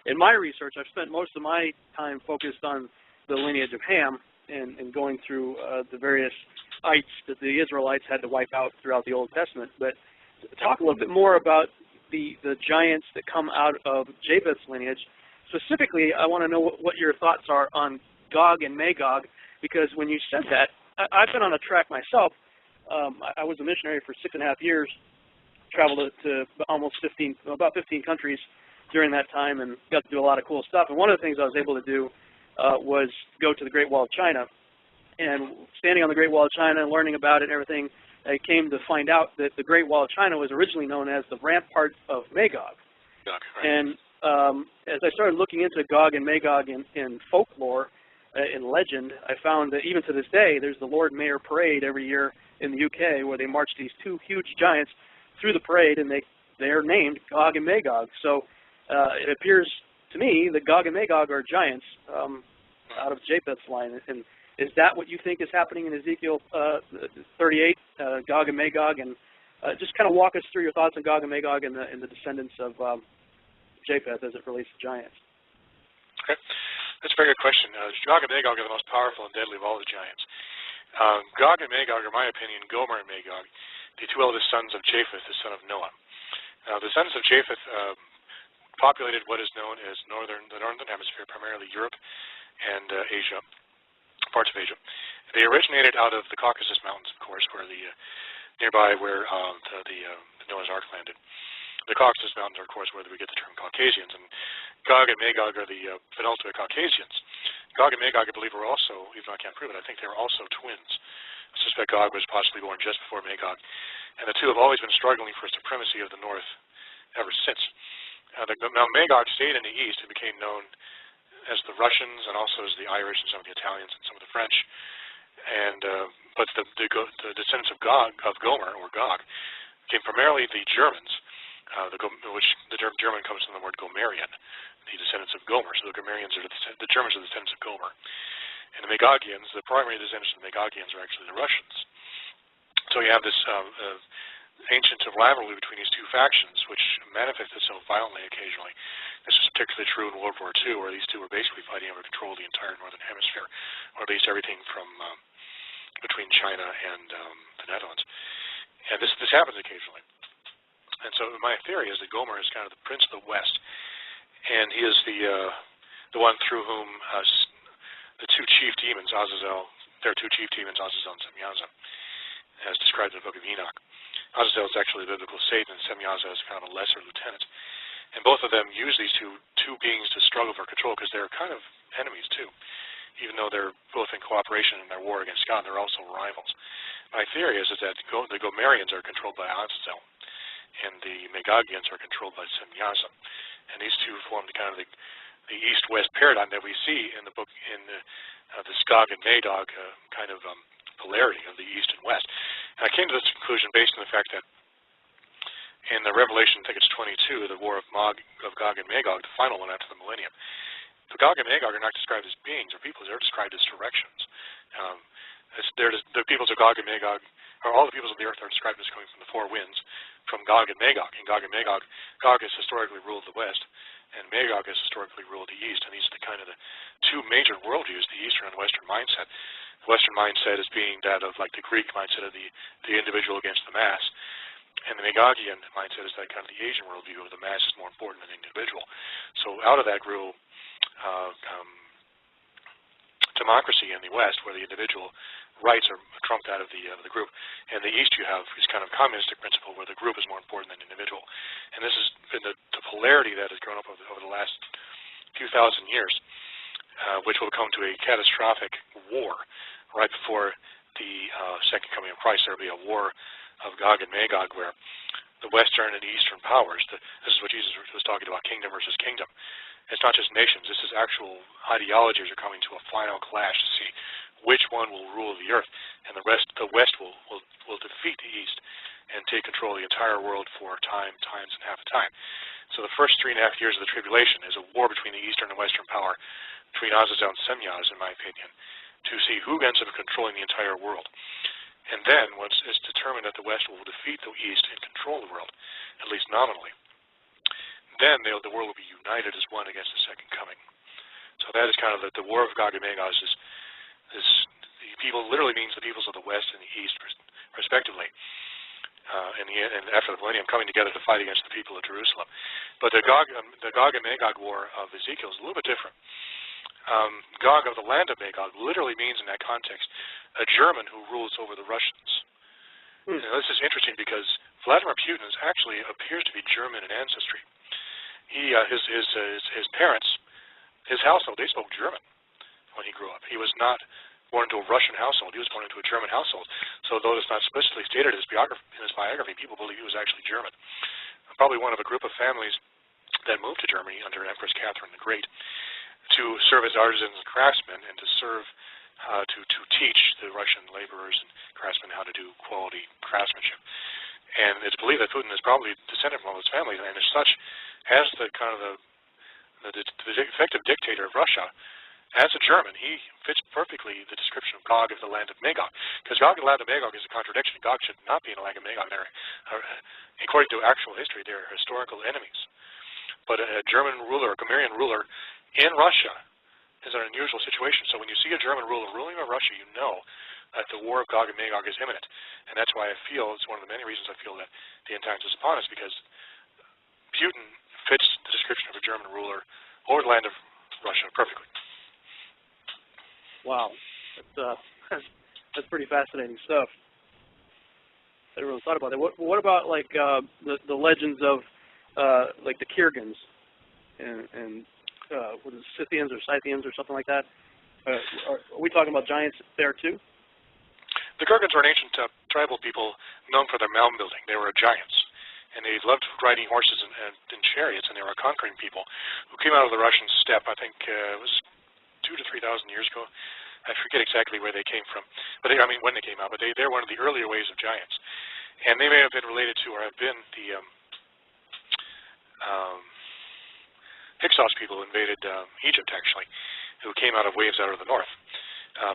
In my research, I've spent most of my time focused on the lineage of Ham and going through the various ites that the Israelites had to wipe out throughout the Old Testament. But talk a little bit more about the giants that come out of Japheth's lineage. Specifically, I want to know what your thoughts are on Gog and Magog, because when you said that, I've been on a track myself. I was a missionary for 6.5 years, traveled to about 15 countries during that time, and got to do a lot of cool stuff. And one of the things I was able to do was go to the Great Wall of China. And standing on the Great Wall of China and learning about it and everything, I came to find out that the Great Wall of China was originally known as the Rampart of Magog. Right. And as I started looking into Gog and Magog in folklore, in legend, I found that even to this day, there's the Lord Mayor Parade every year in the UK, where they march these two huge giants through the parade, and they're named Gog and Magog. So it appears to me that Gog and Magog are giants out of Japheth's line. And is that what you think is happening in Ezekiel 38, Gog and Magog? And just kind of walk us through your thoughts on Gog and Magog and the descendants of Japheth as it relates to giants. Okay. That's a very good question. Gog and Magog are the most powerful and deadly of all the giants. Gog and Magog are, in my opinion, Gomer and Magog, the two eldest sons of Japheth, the son of Noah. Now, the sons of Japheth populated what is known as the northern hemisphere, primarily Europe and Asia, parts of Asia. They originated out of the Caucasus Mountains, of course, where nearby where the Noah's Ark landed. The Caucasus Mountains are, of course, where we get the term Caucasians, and Gog and Magog are the penultimate Caucasians. Gog and Magog, I believe, were also, even though I can't prove it, I think they were also twins. I suspect Gog was possibly born just before Magog, and the two have always been struggling for supremacy of the North ever since. Now, Magog stayed in the East and became known as the Russians, and also as the Irish, and some of the Italians, and some of the French. And but the descendants of Gomer, or Gog, came primarily the Germans. Which the German comes from the word Gomerian, the descendants of Gomer. So the Gomerians are the Germans are the descendants of Gomer. And the Magogians, the primary descendants of the Magogians are actually the Russians. So you have this ancient rivalry between these two factions, which manifests itself violently occasionally. This was particularly true in World War II, where these two were basically fighting over control of the entire northern hemisphere, or at least everything from between China and the Netherlands. And this happens occasionally. And so my theory is that Gomer is kind of the prince of the West, and he is the one through whom the two chief demons, Azazel, there are two chief demons, Azazel and Semyaza, as described in the book of Enoch. Azazel is actually the biblical Satan, and Semyaza is kind of a lesser lieutenant. And both of them use these two beings to struggle for control, because they're kind of enemies too. even though they're both in cooperation in their war against God, they're also rivals. My theory is that the Gomerians are controlled by Azazel, and the Megagians are controlled by Semyaza. And these two form the kind of the east-west paradigm that we see in the book, in the Gog and Magog kind of polarity of the east and west. And I came to this conclusion based on the fact that in the Revelation, I think it's 22, the war of Gog and Magog, the final one after the millennium, the Gog and Magog are not described as beings or peoples, they're described as directions. The peoples of Gog and Magog, or all the peoples of the earth are described as coming from the four winds, from Gog and Magog. And Gog and Magog, Gog has historically ruled the west, and Magog has historically ruled the east, and these are the kind of the two major worldviews, the Eastern and Western mindset. The Western mindset is being that of like the Greek mindset of the individual against the mass, and the Megagian mindset is that kind of the Asian worldview of the mass is more important than the individual. So out of that grew democracy in the West, where the individual rights are trumped out of the group. And the East you have is kind of communistic principle, where the group is more important than the individual. And this has been the polarity that has grown up over the last few thousand years, which will come to a catastrophic war right before the second coming of Christ. There will be a war of Gog and Magog, where the Western and the Eastern powers, this is what Jesus was talking about, kingdom versus kingdom. It's not just nations, this is actual ideologies are coming to a final clash to see which one will rule the earth, and the West will defeat the East and take control of the entire world for times and half a time. So the first 3.5 years of the tribulation is a war between the Eastern and Western power, between Azazel and Semyaz, in my opinion, to see who ends up controlling the entire world. And then, once it's determined that the West will defeat the East and control the world, at least nominally, then the world will be united as one against the second coming. So that is kind of the war of Gog and Magog. The people literally means the peoples of the West and the East, respectively, and after the millennium, coming together to fight against the people of Jerusalem. But the Gog and Magog war of Ezekiel is a little bit different. Gog of the land of Magog literally means in that context a German who rules over the Russians. Now, this is interesting because Vladimir Putin actually appears to be German in ancestry. His parents, his household, they spoke German when he grew up. He was not born into a Russian household. He was born into a German household. So though it's not explicitly stated in his biography, people believe he was actually German. Probably one of a group of families that moved to Germany under Empress Catherine the Great to serve as artisans and craftsmen, and to serve to teach the Russian laborers and craftsmen how to do quality craftsmanship. And it's believed that Putin is probably descended from all his family, and as such, as the kind of the effective dictator of Russia, as a German, he fits perfectly the description of Gog of the land of Magog. Because Gog of the land of Magog is a contradiction. Gog should not be in the land of Magog. According to actual history, they're historical enemies. But a German ruler, a Gomerian ruler in Russia, is an unusual situation. So when you see a German ruler ruling over Russia, you know that the war of Gog and Magog is imminent. And that's why I feel, it's one of the many reasons I feel that the end times is upon us, because Putin fits the description of a German ruler over the land of Russia perfectly. Wow, that's pretty fascinating stuff. I never really thought about that. What about like the legends of like the Kyrgyz and what is it, Scythians or Scythians or something like that? Are we talking about giants there too? The Kyrgyz were an ancient tribal people known for their mound building. They were giants, and they loved riding horses and chariots, and they were a conquering people who came out of the Russian steppe. I think it was 2,000 to 3,000 years ago. I forget exactly where they came from, but when they came out. But they're one of the earlier waves of giants, and they may have been related to, or have been, the Hyksos people who invaded Egypt, actually, who came out of waves out of the north,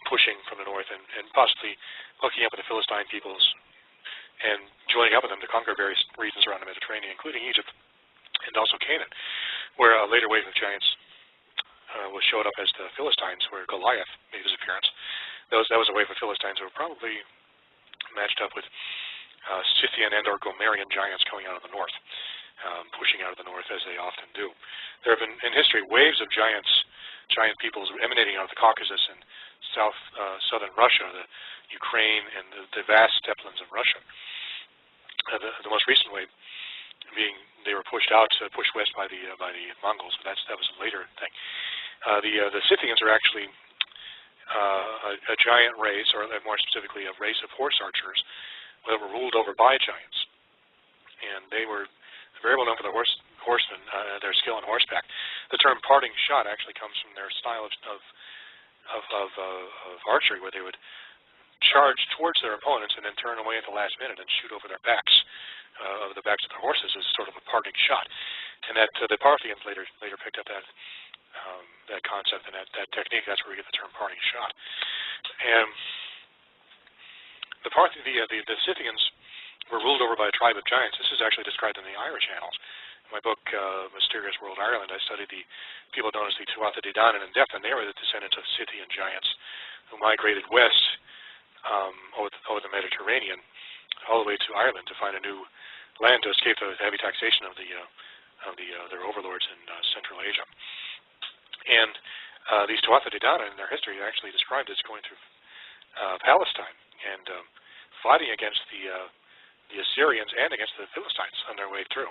pushing from the north and possibly hooking up with the Philistine peoples and joining up with them to conquer various regions around the Mediterranean, including Egypt and also Canaan, where a later wave of giants showed up as the Philistines, where Goliath made his appearance. That was a wave of Philistines who were probably matched up with Scythian and or Gomerian giants coming out of the north, pushing out of the north as they often do. There have been, in history, waves of giant peoples emanating out of the Caucasus and southern Russia, the Ukraine, and the vast steppelands of Russia. The most recent wave being they were pushed west by the Mongols, but that was a later thing. The Scythians are actually a giant race, or more specifically a race of horse archers that were ruled over by giants. And they were very well known for their horsemen, their skill on horseback. The term parting shot actually comes from their style of archery, where they would charge towards their opponents and then turn away at the last minute and shoot over their backs, of the backs of their horses, as sort of a parting shot. And that the Parthians later picked up that concept and that technique. That's where we get the term parting shot. And the Scythians were ruled over by a tribe of giants. This is actually described in the Irish Annals. In my book, Mysterious World Ireland, I studied the people known as the Tuatha Dé Danann and Depth, and they were the descendants of Scythian giants who migrated west over the Mediterranean all the way to Ireland to find a new land to escape the heavy taxation of their overlords in Central Asia. And these Tuatha Dé Danann in their history are actually described as going through Palestine and fighting against the Assyrians and against the Philistines on their way through.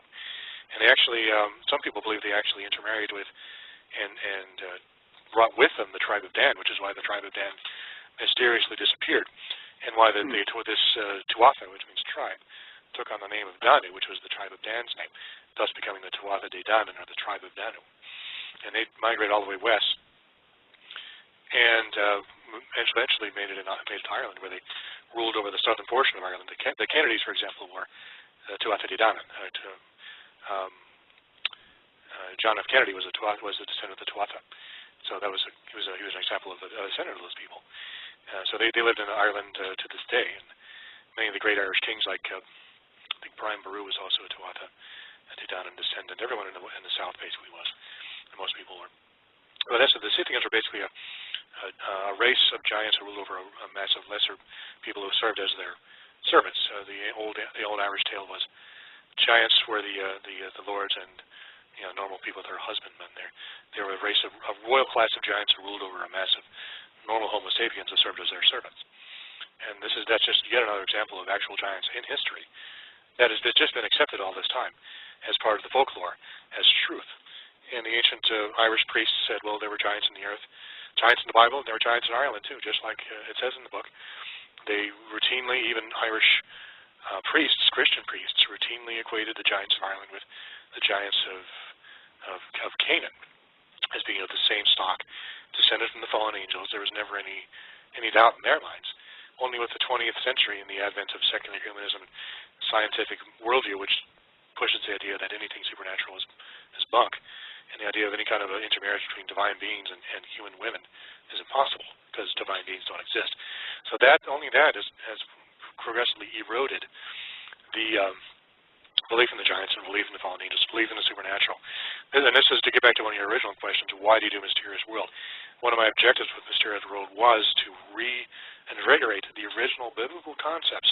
And they actually, some people believe they actually intermarried with and brought with them the tribe of Dan, which is why the tribe of Dan mysteriously disappeared, and why this Tuatha, which means tribe, took on the name of Danu, which was the tribe of Dan's name, thus becoming the Tuatha Dé Danann, or the tribe of Danu. And they migrated all the way west, and eventually made it to Ireland, where they ruled over the southern portion of Ireland. The Kennedys, for example, were Tuatha Dé Danann. John F. Kennedy was a descendant of the Tuatha, so he was an example of a descendant of those people. So they lived in Ireland to this day, and many of the great Irish kings, like I think Brian Boru was also a Tuatha Dé Danann descendant. Everyone in the South basically was, and most people were. But the Scythians were basically a race of giants who ruled over a mass of lesser people who served as their servants. The old Irish tale was giants were the lords, and normal people, their husbandmen. They were a race of royal class of giants who ruled over a mass of normal Homo sapiens who served as their servants. And that's just yet another example of actual giants in history that has just been accepted all this time as part of the folklore, as truth. And the ancient Irish priests said, well, there were giants in the earth, giants in the Bible, and there were giants in Ireland too, just like it says in the book. They routinely, even Irish priests, Christian priests, routinely equated the giants of Ireland with the giants of Canaan as being of the same stock, descended from the fallen angels. There was never any doubt in their minds. Only with the 20th century and the advent of secular humanism and scientific worldview, which pushes the idea that anything supernatural is bunk, and the idea of any kind of intermarriage between divine beings and human women is impossible, because divine beings don't exist. So only that has progressively eroded the belief in the giants and belief in the fallen angels, belief in the supernatural. And this is to get back to one of your original questions, why do you do Mysterious World? One of my objectives with Mysterious World was to reinvigorate the original biblical concepts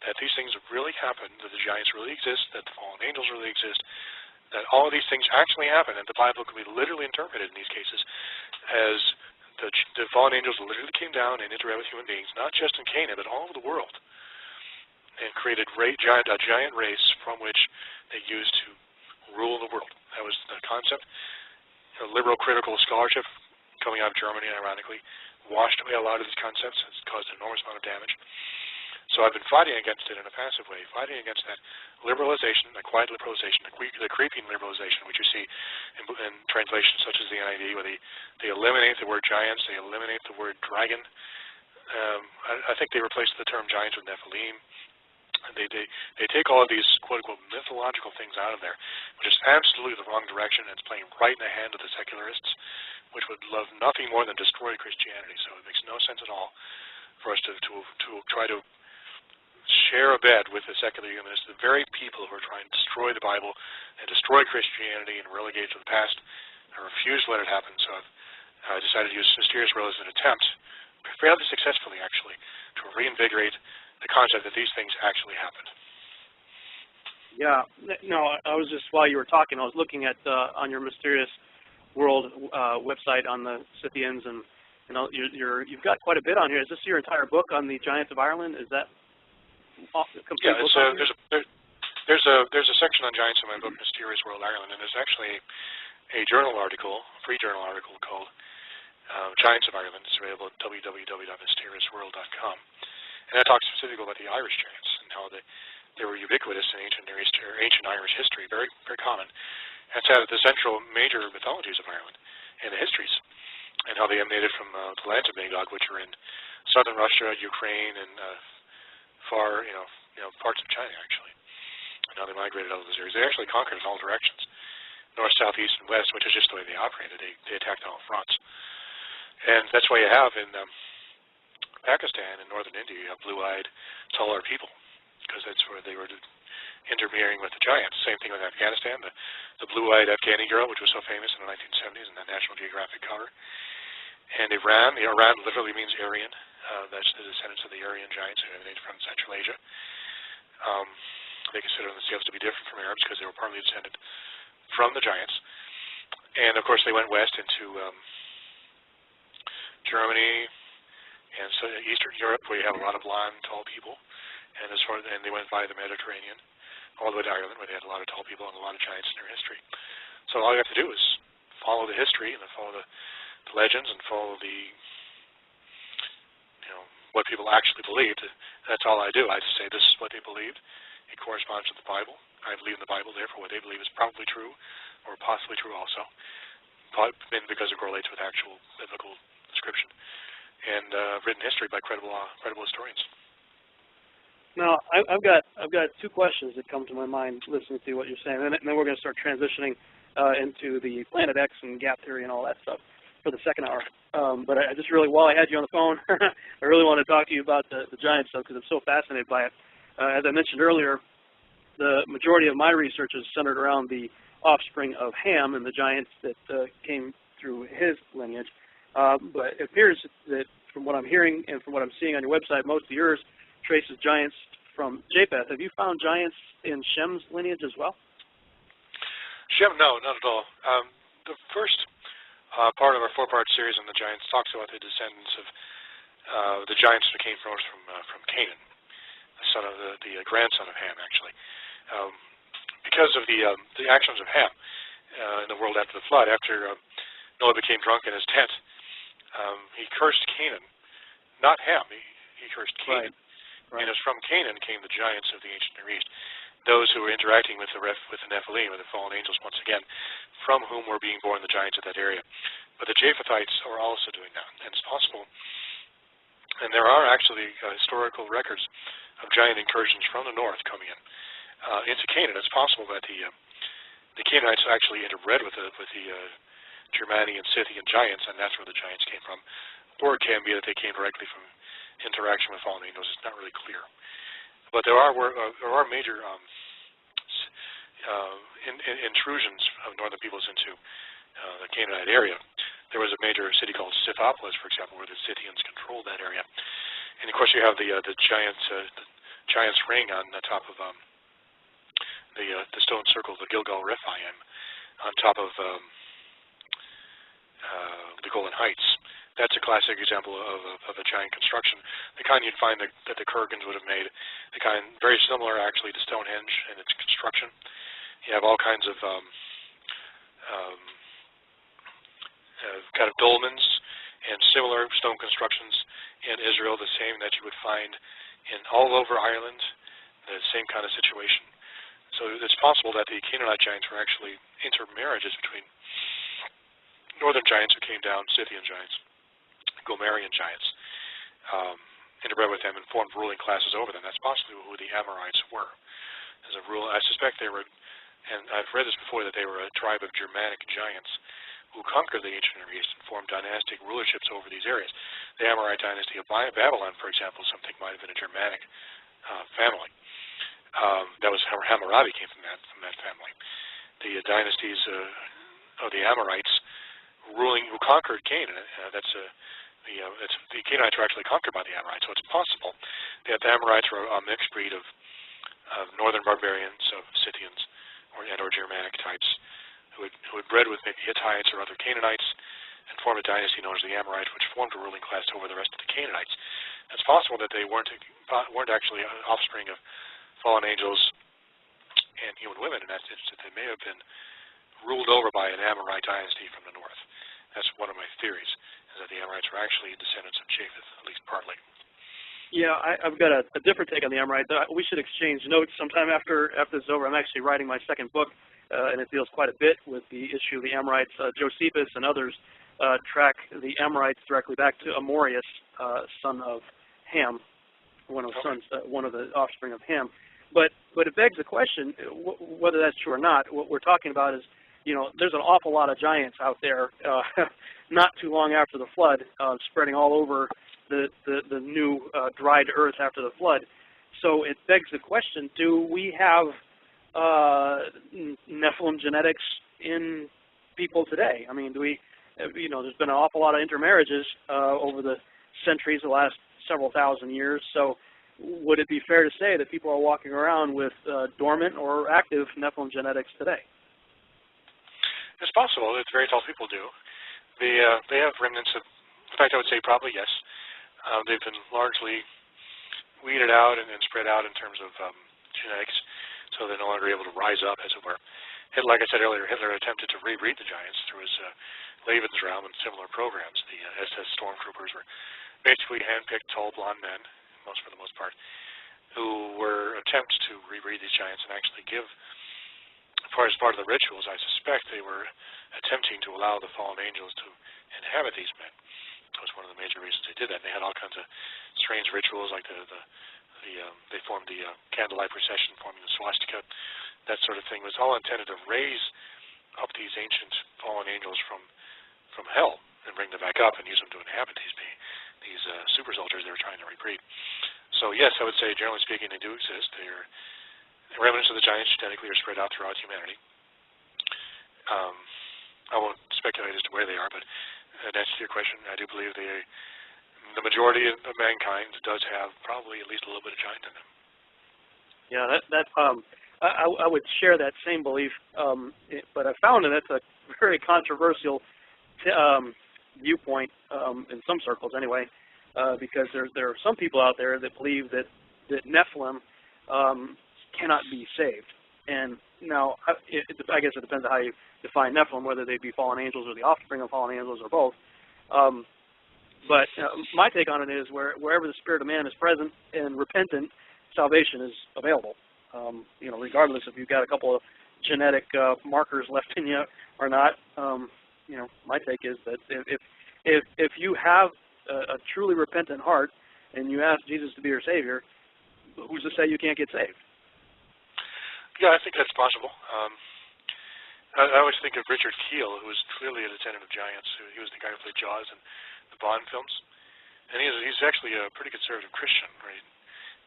that these things really happen, that the giants really exist, that the fallen angels really exist, that all of these things actually happen, and the Bible can be literally interpreted in these cases as the fallen angels literally came down and interacted with human beings, not just in Canaan, but all over the world, and created a giant race from which they used to rule the world. That was the concept. Liberal critical scholarship coming out of Germany, ironically, washed away a lot of these concepts. It's caused an enormous amount of damage. So I've been fighting against it in a passive way, fighting against that liberalization, that quiet liberalization, the creeping liberalization, which you see in translations such as the NIV, where they eliminate the word giants, they eliminate the word dragon. I think they replaced the term giants with Nephilim. They take all of these quote-unquote mythological things out of there, which is absolutely the wrong direction, and it's playing right in the hand of the secularists, which would love nothing more than destroy Christianity. So it makes no sense at all for us to try to share a bed with the secular humanists, the very people who are trying to destroy the Bible and destroy Christianity and relegate it to the past. I refuse to let it happen, so I decided to use Mysterious World as an attempt, fairly successfully actually, to reinvigorate the concept that these things actually happened. Yeah, no, I was just, while you were talking, I was looking at on your Mysterious World website on the Scythians, and you've got quite a bit on here. Is this your entire book on the Giants of Ireland? Is that complete? Yeah, there's a section on giants in my book, Mysterious World Ireland, and there's actually a journal article, a free journal article called Giants of Ireland. It's available at www.mysteriousworld.com. And that talks specifically about the Irish giants and how they were ubiquitous in ancient Near East or ancient Irish history, very very common. That's out of the central major mythologies of Ireland and the histories, and how they emanated from the lands of Magog, which are in southern Russia, Ukraine, and far parts of China actually. And how they migrated out of those areas. They actually conquered in all directions, north, south, east, and west, which is just the way they operated. They attacked on all fronts, and that's why you have in Pakistan and northern India, you have blue-eyed, taller people, because that's where they were intermarrying with the giants. Same thing with Afghanistan, the blue-eyed Afghani girl, which was so famous in the 1970s in that National Geographic cover. And Iran literally means Aryan. That's the descendants of the Aryan giants who emanated from Central Asia. They consider themselves to be different from Arabs because they were partly descended from the giants. And of course, they went west into Germany and so Eastern Europe, where you have a lot of blonde, tall people. And they went via the Mediterranean, all the way to Ireland, where they had a lot of tall people and a lot of giants in their history. So all you have to do is follow the history and follow the legends and follow what people actually believed. That's all I do. I just say this is what they believed. It corresponds to the Bible. I believe in the Bible, therefore what they believe is probably true, or possibly true also, because it correlates with actual biblical description and written history by credible historians. Now, I've got two questions that come to my mind listening to what you're saying, and then we're going to start transitioning into the Planet X and gap theory and all that stuff for the second hour. But I just really, while I had you on the phone, I really want to talk to you about the giant stuff because I'm so fascinated by it. As I mentioned earlier, the majority of my research is centered around the offspring of Ham and the giants that came through his lineage. But it appears that from what I'm hearing and from what I'm seeing on your website, most of yours traces giants from Japheth. Have you found giants in Shem's lineage as well? Shem, no, not at all. The first part of our four-part series on the giants talks about the descendants of the giants that came from Canaan, the son of the grandson of Ham, actually. Because of the actions of Ham in the world after the flood, after Noah became drunk in his tent, he cursed Canaan, not Ham. He cursed Canaan. Right. And it's from Canaan came the giants of the ancient Near East, those who were interacting with the Nephilim, with the fallen angels once again, from whom were being born the giants of that area. But the Japhethites are also doing that, and it's possible. And there are actually historical records of giant incursions from the north coming in into Canaan. It's possible that the Canaanites actually interbred with the Germani and Scythian giants, and that's where the giants came from. Or it can be that they came directly from interaction with fallen angels. It's not really clear. But there are major intrusions of northern peoples into the Canaanite area. There was a major city called Scythopolis, for example, where the Scythians controlled that area. And of course, you have the giant's ring on the top of the stone circle, the Gilgal Rephaim, on top of the Golan Heights. That's a classic example of a giant construction, the kind you'd find that the Kurgans would have made, the kind very similar actually to Stonehenge in its construction. You have all kinds of kind of dolmens and similar stone constructions in Israel, the same that you would find in all over Ireland, the same kind of situation. So it's possible that the Canaanite giants were actually intermarriages between northern giants who came down, Scythian giants, Gomerian giants, interbred with them and formed ruling classes over them. That's possibly who the Amorites were. As a rule, I suspect they were, and I've read this before, that they were a tribe of Germanic giants who conquered the ancient Near East and formed dynastic rulerships over these areas. The Amorite dynasty of Babylon, for example, something might have been a Germanic family. That was Hammurabi came from that family. The dynasties of the Amorites who conquered Canaan. The Canaanites were actually conquered by the Amorites, so it's possible that the Amorites were a mixed breed of northern barbarians, of Scythians, or Germanic types, who had bred with maybe Hittites or other Canaanites, and formed a dynasty known as the Amorites, which formed a ruling class over the rest of the Canaanites. It's possible that they weren't actually offspring of fallen angels and human women, and that they may have been ruled over by an Amorite dynasty from the north. That's one of my theories, is that the Amorites were were actually descendants of Japheth, at least partly. Yeah, I've got a different take on the Amorites. We should exchange notes sometime after this is over. I'm actually writing my second book, and it deals quite a bit with the issue of the Amorites. Josephus and others track the Amorites directly back to Amorius, son of Ham, one of the offspring of Ham. But it begs the question, whether that's true or not. What we're talking about is, there's an awful lot of giants out there, not too long after the flood, spreading all over the new dried earth after the flood. So it begs the question, do we have Nephilim genetics in people today? I mean, do we, there's been an awful lot of intermarriages over the centuries, the last several thousand years. So would it be fair to say that people are walking around with dormant or active Nephilim genetics today? It's possible that very tall people do. They have remnants of, in fact, I would say probably yes. They've been largely weeded out and spread out in terms of genetics, so they're no longer able to rise up, as it were. Like I said earlier, Hitler attempted to rebreed the giants through his Lebensraum and similar programs. The SS Stormtroopers were basically hand-picked, tall, blonde men, for the most part, who were attempts to rebreed these giants and actually give, as part of the rituals, I suspect they were attempting to allow the fallen angels to inhabit these men. That was one of the major reasons they did that. They had all kinds of strange rituals, like they formed the candlelight procession, forming the swastika. That sort of thing was all intended to raise up these ancient fallen angels from hell and bring them back up and use them to inhabit these super soldiers they were trying to rebreed. So yes, I would say, generally speaking, they do exist. They're remnants of the giants genetically are spread out throughout humanity. I won't speculate as to where they are, but in answer to your question, I do believe the majority of mankind does have probably at least a little bit of giant in them. Yeah, I would share that same belief, but I found that that's a very controversial viewpoint in some circles, anyway, because there are some people out there that believe that Nephilim cannot be saved. And now, I guess it depends on how you define Nephilim, whether they be fallen angels or the offspring of fallen angels or both. But my take on it is wherever the spirit of man is present and repentant, salvation is available. Regardless if you've got a couple of genetic markers left in you or not. My take is that if you have a truly repentant heart and you ask Jesus to be your Savior, who's to say you can't get saved? Yeah, I think that's possible. I always think of Richard Keel, who was clearly a descendant of giants. He was the guy who played Jaws in the Bond films. And he's actually a pretty conservative Christian, right?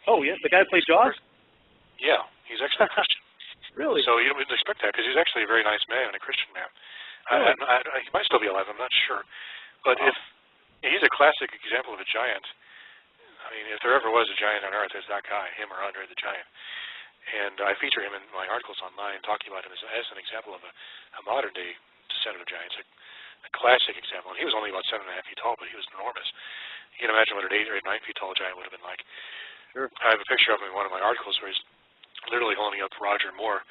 Oh, yeah? The guy who played Jaws? Yeah, he's actually a Christian. Really? So you wouldn't expect that, because he's actually a very nice man and a Christian man. Really? He might still be alive, I'm not sure. But if he's a classic example of a giant. I mean, if there ever was a giant on Earth, it's that guy, him or Andre the Giant. And I feature him in my articles online, talking about him as an example of a modern-day descendant of giants, a classic example. And he was only about 7.5 feet tall, but he was enormous. You can imagine what an 8 or 9 feet tall giant would have been like. Sure. I have a picture of him in one of my articles where he's literally holding up Roger Moore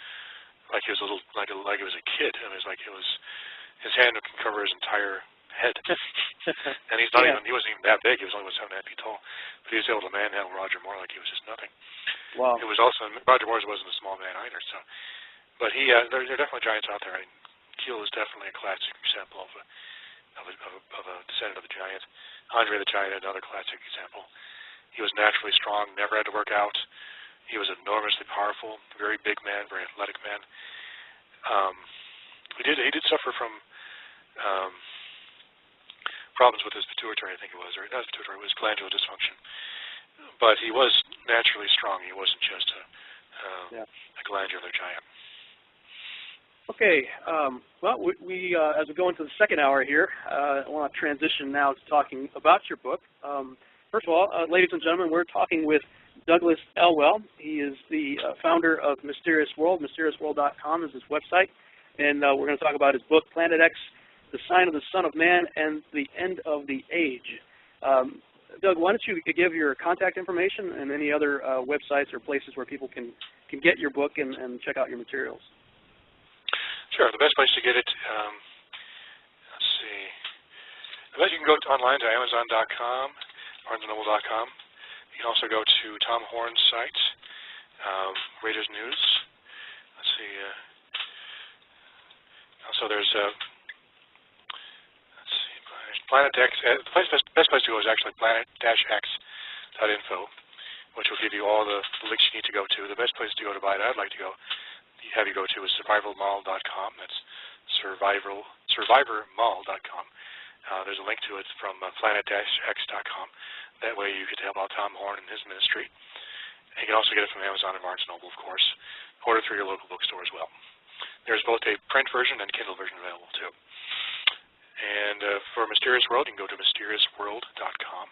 like he was like he was a kid. And it was like his hand can cover his entire head. And he's not even, he wasn't even that big. He was only about 7.5 feet tall. But he was able to manhandle Roger Moore like he was just nothing. Wow. It was also, Roger Moore wasn't a small man either. So, but there are definitely giants out there. Keel is definitely a classic example of a descendant of a giant. Andre the Giant, another classic example. He was naturally strong, never had to work out. He was enormously powerful, very big man, very athletic man. He did suffer from problems with his pituitary, I think it was, or not his pituitary, it was glandular dysfunction. But he was naturally strong. He wasn't just a glandular giant. Okay. Well, we as we go into the second hour here, I want to transition now to talking about your book. First of all, ladies and gentlemen, we're talking with Douglas Elwell. He is the founder of Mysterious World. MysteriousWorld.com is his website. And we're going to talk about his book, Planet X, The Sign of the Son of Man, and the End of the Age. Doug, why don't you give your contact information and any other websites or places where people can get your book and check out your materials? Sure. The best place to get it, let's see, But you can go online to Amazon.com, BarnesandNoble.com. You can also go to Tom Horn's site, Raiders News. Let's see. Also, there's let's see, Planet X. The best place to go is actually planet-x.info, which will give you all the links you need to go to. The best place to go to buy it, I'd like to have you go to is survivalmall.com. That's survivormall.com. There's a link to it from planet-x.com. That way you get to help out Tom Horn and his ministry. And you can also get it from Amazon and Barnes & Noble, of course. Order through your local bookstore as well. There's both a print version and a Kindle version available, too. And for Mysterious World, you can go to mysteriousworld.com.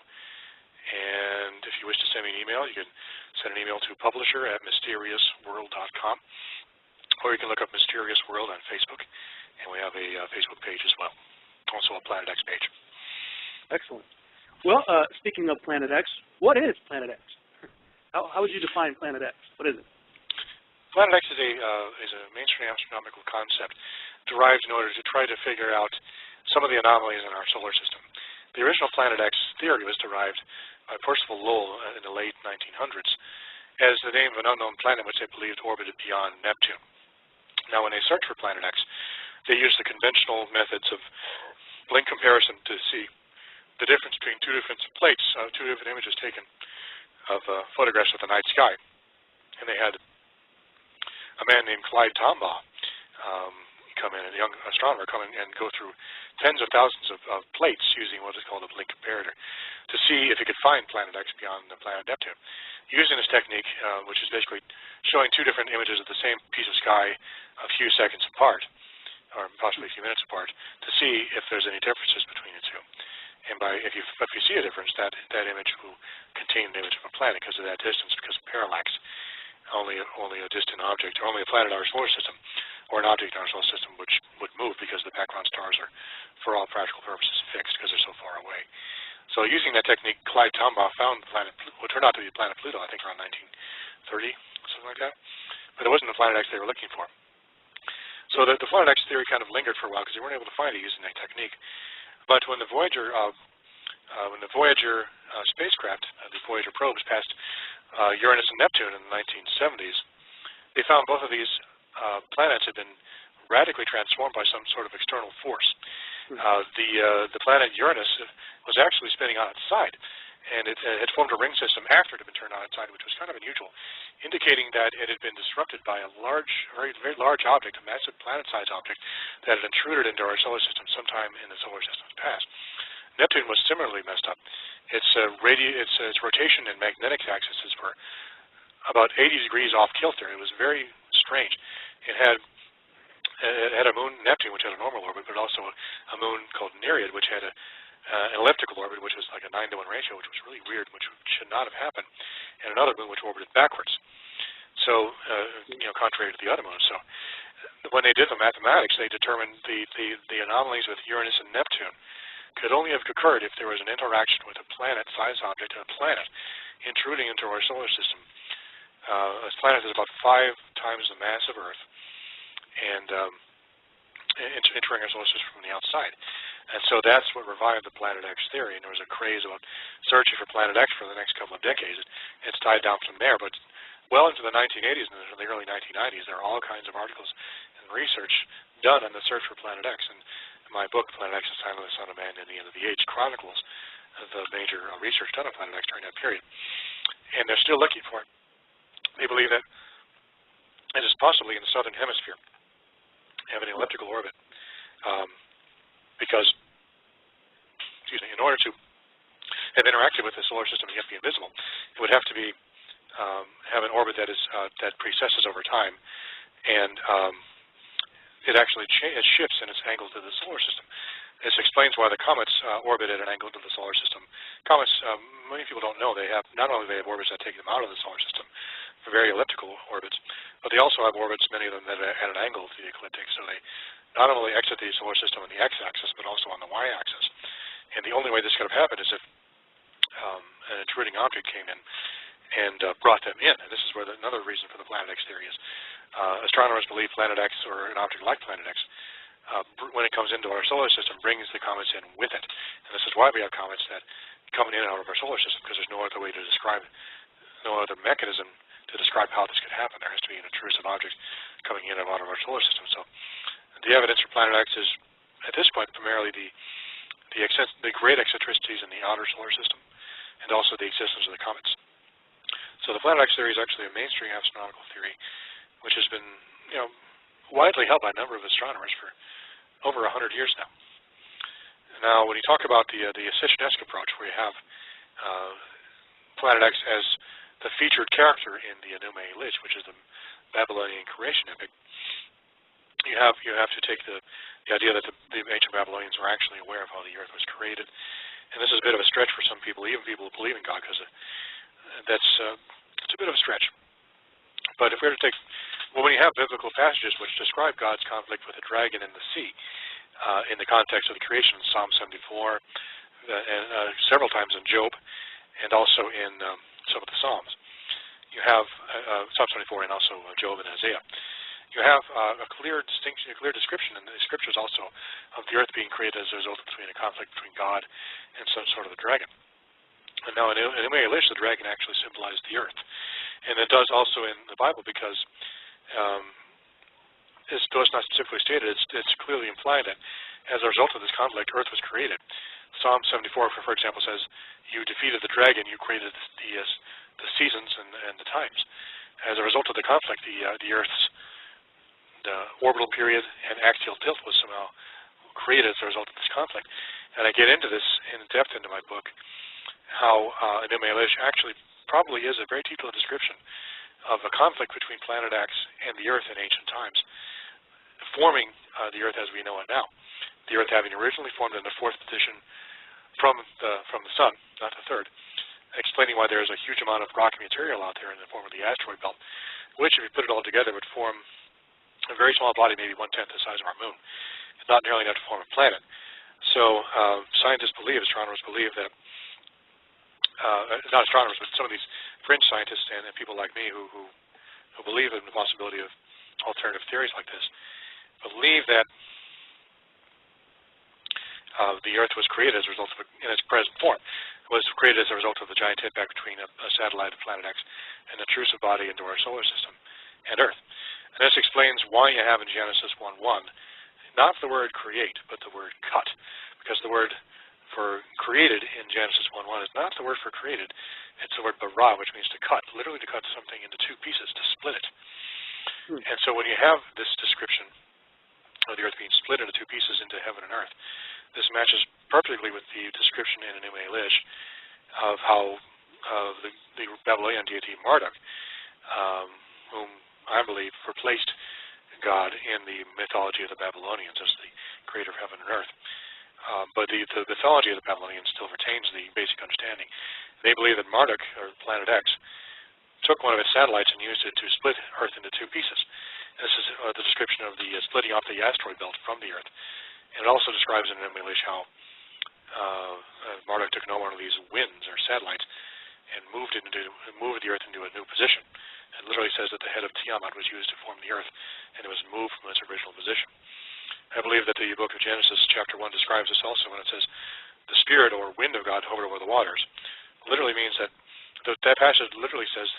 And if you wish to send me an email, you can send an email to publisher@mysteriousworld.com. Or you can look up Mysterious World on Facebook. And we have a Facebook page as well. Also a Planet X page. Excellent. Well, speaking of Planet X, what is Planet X? How would you define Planet X? What is it? Planet X is a mainstream astronomical concept derived in order to try to figure out some of the anomalies in our solar system. The original Planet X theory was derived by Percival Lowell in the late 1900s as the name of an unknown planet which they believed orbited beyond Neptune. Now, when they searched for Planet X, they used the conventional methods of blink comparison to see the difference between two different plates, two different images taken of photographs of the night sky. And they had a man named Clyde Tombaugh come in, a young astronomer, come in and go through tens of thousands of plates using what is called a blink comparator to see if he could find Planet X beyond the planet Neptune. Using this technique, which is basically showing two different images of the same piece of sky a few seconds apart, or possibly a few minutes apart, to see if there's any differences between the two. And if you see a difference, that image will contain an image of a planet because of that distance, because of parallax. Only a distant object, or only a planet in our solar system, or an object in our solar system which would move because the background stars are, for all practical purposes, fixed because they're so far away. So using that technique, Clyde Tombaugh found the planet, what turned out to be planet Pluto, I think around 1930, something like that. But it wasn't the Planet X they were looking for. So the Planet X theory kind of lingered for a while because they weren't able to find it using that technique. But when the Voyager spacecraft, the Voyager probes, passed Uranus and Neptune in the 1970s, they found both of these planets had been radically transformed by some sort of external force. The planet Uranus was actually spinning on its side, and it had formed a ring system after it had been turned on its side, which was kind of unusual, indicating that it had been disrupted by a very large object, a massive planet-sized object, that had intruded into our solar system sometime in the solar system's past. Neptune was similarly messed up. Its rotation and magnetic axes were about 80 degrees off kilter. It was very strange. It had a moon, Neptune, which had a normal orbit, but also a moon called Nereid, which had an elliptical orbit, which was like a 9-to-1 ratio, which was really weird, which should not have happened, and another moon which orbited backwards. So, contrary to the other moons. So, when they did the mathematics, they determined the anomalies with Uranus and Neptune could only have occurred if there was an interaction with a planet-sized object and a planet intruding into our solar system. This planet is about 5 times the mass of Earth, and entering our solar system from the outside. And so that's what revived the Planet X theory, and there was a craze about searching for Planet X for the next couple of decades. It's tied down from there, but well into the 1980s and the early 1990s, there are all kinds of articles and research done on the search for Planet X. And my book, Planet X, The Sign of the Son of Man and the End of the Age, chronicles the major research done on Planet X during that period. And they're still looking for it. They believe that it is possibly in the southern hemisphere, having an elliptical orbit, because, in order to have interacted with the solar system and yet be invisible, it would have to be have an orbit that is that precesses over time, and it actually shifts in its angle to the solar system. This explains why the comets orbit at an angle to the solar system. Comets, many people don't know, they have not only they have orbits that take them out of the solar system for very elliptical orbits, but they also have orbits, many of them, that are at an angle to the ecliptic. So they not only exit the solar system on the x-axis, but also on the y-axis. And the only way this could have happened is if an intruding object came in and brought them in. And this is where another reason for the Planet X theory is. Astronomers believe Planet X, or an object like Planet X, when it comes into our solar system, brings the comets in with it. And this is why we have comets that come in and out of our solar system, because there's no other way to describe, no other mechanism to describe how this could happen. There has to be an intrusive object coming in and out of our solar system. So the evidence for Planet X is, at this point, primarily the great eccentricities in the outer solar system, and also the existence of the comets. So the Planet X theory is actually a mainstream astronomical theory, which has been, widely held by a number of astronomers for over 100 years now. Now, when you talk about the Sitchin-esque approach, where you have Planet X as the featured character in the Enuma Elish, which is the Babylonian creation epic, you have to take the idea that the ancient Babylonians were actually aware of how the earth was created. And this is a bit of a stretch for some people, even people who believe in God, because it's a bit of a stretch. But if we were to take, when you have biblical passages which describe God's conflict with the dragon in the sea, in the context of the creation, Psalm 74, and several times in Job, and also in some of the Psalms, you have Psalm 74 and also Job and Isaiah. You have a clear distinction, a clear description in the scriptures also of the earth being created as a result of a conflict between God and some sort of a dragon. And now in Enuma Elish, the dragon actually symbolized the earth. And it does also in the Bible, because though it's not specifically stated, it's clearly implied that as a result of this conflict, earth was created. Psalm 74, for example, says, "You defeated the dragon, you created the seasons and the times." As a result of the conflict, the earth's orbital period and axial tilt was somehow created as a result of this conflict. And I get into this in depth into my book, how Enuma Elish actually probably is a very detailed description of a conflict between Planet X and the Earth in ancient times, forming the Earth as we know it now. The Earth having originally formed in the fourth position from the Sun, not the third, explaining why there is a huge amount of rocky material out there in the form of the asteroid belt, which, if you put it all together, would form a very small body, maybe 1/10 the size of our moon. It's not nearly enough to form a planet. So scientists believe, astronomers believe that, not astronomers, but some of these fringe scientists and people like me who believe in the possibility of alternative theories like this, believe that the Earth was created as a result of, in its present form, was created as a result of the giant hit back between a satellite of Planet X and an intrusive body into our solar system and Earth. And this explains why you have in Genesis 1:1 not the word create, but the word cut, because the word for created in Genesis 1:1 is not the word for created, it's the word bara, which means to cut, literally to cut something into two pieces, to split it. And so when you have this description of the Earth being split into two pieces into heaven and earth, this matches perfectly with the description in Enuma Elish of how the Babylonian deity Marduk, whom I believe replaced God in the mythology of the Babylonians as the creator of heaven and earth. But the mythology of the Babylonians still retains the basic understanding. They believe that Marduk, or Planet X, took one of its satellites and used it to split Earth into two pieces. And this is the description of the splitting off the asteroid belt from the Earth. And it also describes in Enuma Elish how Marduk took one of these winds or satellites and moved the Earth into a new position. It literally says that the head of Tiamat was used to form the Earth, and it was moved from its original position. I believe that the book of Genesis, chapter 1, describes this also when it says, the spirit or wind of God hovered over the waters. Literally means that that passage literally says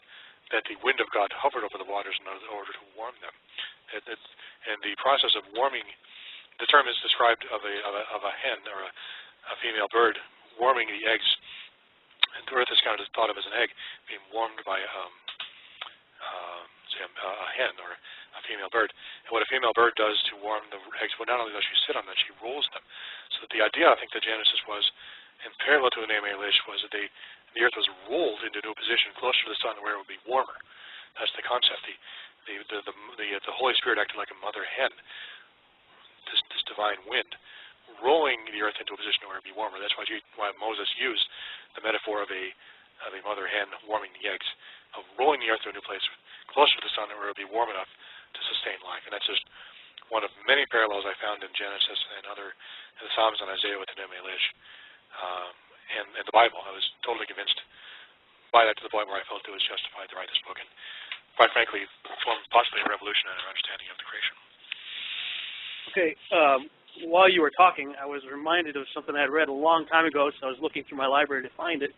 that the wind of God hovered over the waters in order to warm them. And the process of warming, the term is described of a hen or a female bird warming the eggs. And the Earth is kind of thought of as an egg being warmed by say a hen or a female bird. And what a female bird does to warm the eggs, well, not only does she sit on them, she rolls them. So that the idea, I think, that Genesis was, in parallel to the Enuma Elish, was that the Earth was rolled into a new position closer to the sun where it would be warmer. That's the concept. The Holy Spirit acted like a mother hen, this divine wind, rolling the Earth into a position where it would be warmer. That's why Moses used the metaphor of a mother hen warming the eggs, of rolling the Earth to a new place closer to the sun where it would be warm enough to sustain life. And that's just one of many parallels I found in Genesis and in the Psalms and Isaiah with the Enuma Elish and the Bible. I was totally convinced by that to the point where I felt it was justified to write this book, and quite frankly, formed possibly a revolution in our understanding of the creation. Okay, while you were talking, I was reminded of something I had read a long time ago, so I was looking through my library to find it.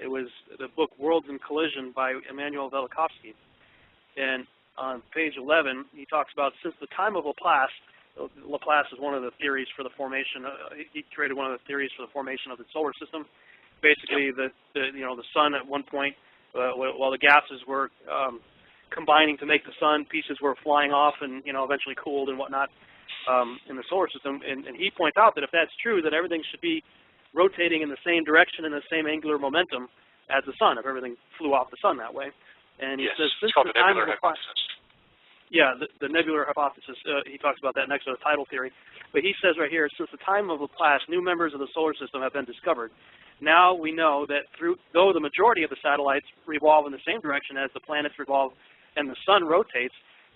It was the book Worlds in Collision by Immanuel Velikovsky. And on page 11, he talks about since the time of Laplace is one of the theories for the formation, he created one of the theories for the formation of the solar system. Basically, the sun at one point, while the gases were combining to make the sun, pieces were flying off and eventually cooled and whatnot in the solar system. And he points out that if that's true, then everything should be rotating in the same direction and the same angular momentum as the sun, if everything flew off the sun that way. And he says, it's called the nebular hypothesis. Yeah, the nebular hypothesis. He talks about that next to the tidal theory. But he says right here, since the time of Laplace, new members of the solar system have been discovered. Now we know that though the majority of the satellites revolve in the same direction as the planets revolve and the sun rotates,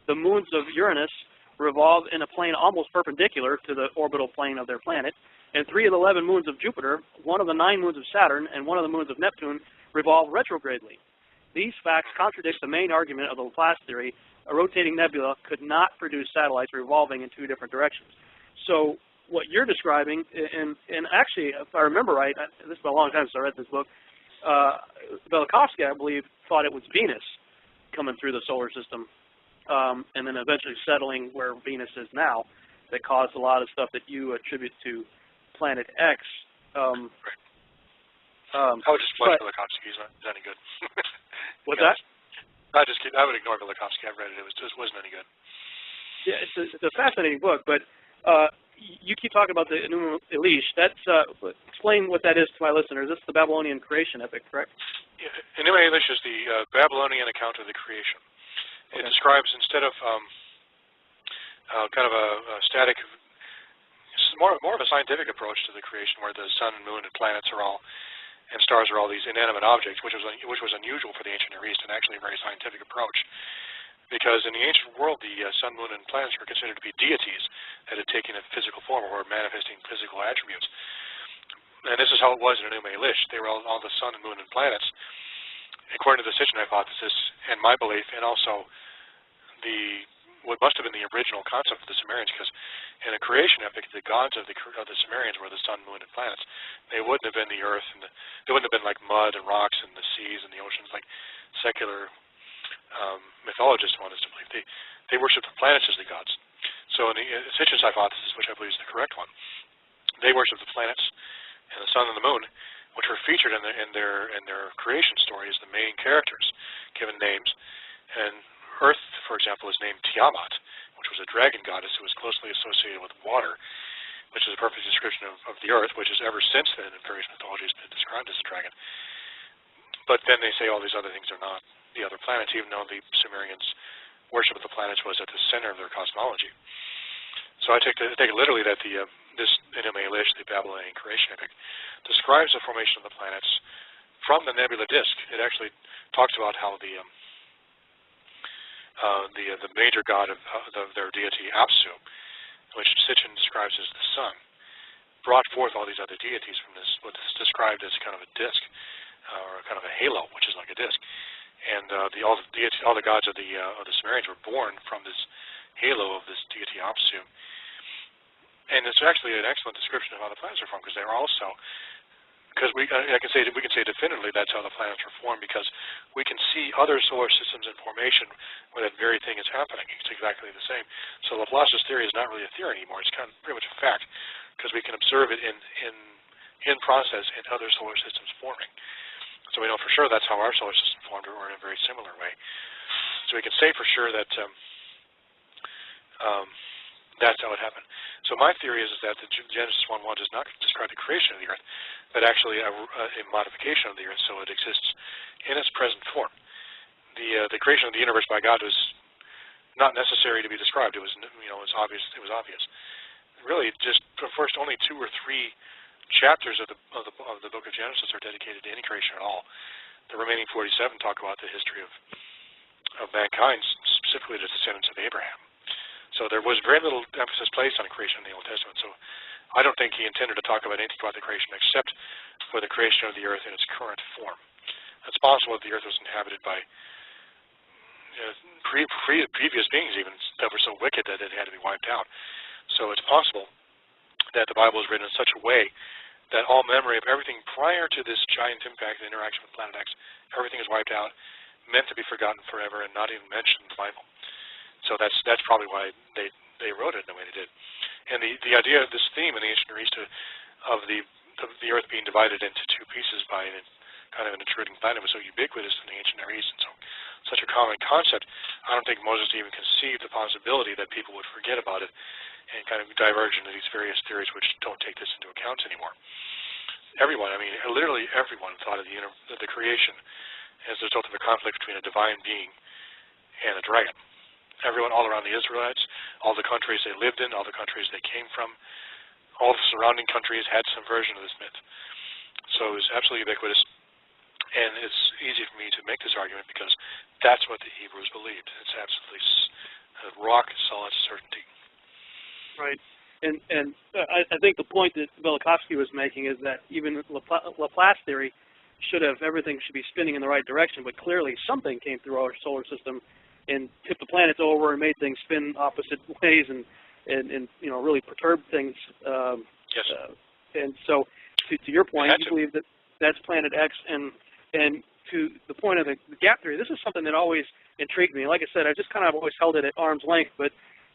the moons of Uranus revolve in a plane almost perpendicular to the orbital plane of their planet, and 3 of the 11 moons of Jupiter, 1 of the 9 moons of Saturn, and 1 of the moons of Neptune revolve retrogradely. These facts contradict the main argument of the Laplace theory. A rotating nebula could not produce satellites revolving in 2 different directions. So what you're describing, and actually, if I remember right, this has been a long time since I read this book, Velikovsky, I believe, thought it was Venus coming through the solar system, and then eventually settling where Venus is now, that caused a lot of stuff that you attribute to Planet X. I would just flush Velikovsky. He's not any good. What's that? I would ignore Velikovsky. I've read it. It just wasn't any good. Yeah, it's a fascinating book, but you keep talking about the Enuma Elish. That's explain what that is to my listeners. This is the Babylonian creation epic, correct? Yeah, Enuma Elish is the Babylonian account of the creation. It describes, instead of kind of a static, more of a scientific approach to the creation, where the sun and moon and planets are all, and stars are all these inanimate objects, which was unusual for the ancient Near East, and actually a very scientific approach. Because in the ancient world, the sun, moon, and planets were considered to be deities that had taken a physical form or were manifesting physical attributes. And this is how it was in Enuma Elish. They were all the sun and moon and planets, according to the Sitchin hypothesis, and my belief, and also what must have been the original concept of the Sumerians, because in a creation epic, the gods of the Sumerians were the sun, moon, and planets. They wouldn't have been the earth, and they wouldn't have been like mud and rocks and the seas and the oceans like secular mythologists want us to believe. They worship the planets as the gods. So in the Sitchin's hypothesis, which I believe is the correct one, they worship the planets and the sun and the moon, which were featured in their creation story as the main characters, given names. And Earth, for example, is named Tiamat, which was a dragon goddess who was closely associated with water, which is a perfect description of the Earth, which has ever since then in various mythologies been described as a dragon. But then they say all these other things are not the other planets, even though the Sumerians' worship of the planets was at the center of their cosmology. So I take it literally that this Enuma Elish, the Babylonian creation epic, describes the formation of the planets from the nebula disk. It actually talks about how the major god of their deity, Apsu, which Sitchin describes as the sun, brought forth all these other deities from this, what is described as kind of a disk, or kind of a halo, which is like a disk. And all the gods of the Sumerians were born from this halo of this deity Apsu. And it's actually an excellent description of how the planets are formed, because they're also, we can say definitively that's how the planets were formed, because we can see other solar systems in formation where that very thing is happening. It's exactly the same. So Laplace's theory is not really a theory anymore. It's kind of pretty much a fact, because we can observe it in process in other solar systems forming. So we know for sure that's how our solar system formed, or in a very similar way. So we can say for sure that that's how it happened. So my theory is that the Genesis 1:1 does not describe the creation of the Earth, but actually a modification of the Earth, so it exists in its present form. The creation of the universe by God was not necessary to be described. It was obvious. It was obvious. Really, just the first only 2 or 3 chapters of the book of Genesis are dedicated to any creation at all. The remaining 47 talk about the history of mankind, specifically the descendants of Abraham. So there was very little emphasis placed on creation in the Old Testament. So I don't think he intended to talk about anything about the creation except for the creation of the earth in its current form. It's possible that the earth was inhabited by previous beings even that were so wicked that it had to be wiped out. So it's possible that the Bible is written in such a way that all memory of everything prior to this giant impact and interaction with Planet X, everything is wiped out, meant to be forgotten forever, and not even mentioned in the Bible. So that's probably why they wrote it in the way they did. And the idea of this theme in the ancient Near East of the Earth being divided into two pieces by kind of an intruding planet was so ubiquitous in the ancient Near East, and so such a common concept. I don't think Moses even conceived the possibility that people would forget about it and kind of diverge into these various theories which don't take this into account anymore. Everyone, I mean, literally everyone thought of the creation as the result of a conflict between a divine being and a dragon. Everyone all around the Israelites, all the countries they lived in, all the countries they came from, all the surrounding countries had some version of this myth. So it was absolutely ubiquitous, and it's easy for me to make this argument because that's what the Hebrews believed. It's absolutely a rock-solid certainty. Right. And I think the point that Velikovsky was making is that even Laplace theory everything should be spinning in the right direction, but clearly something came through our solar system and tipped the planets over and made things spin opposite ways and really perturbed things. Yes. And so, to your point, you believe that that's Planet X, and to the point of the gap theory, this is something that always intrigued me. Like I said, I just kind of always held it at arm's length, but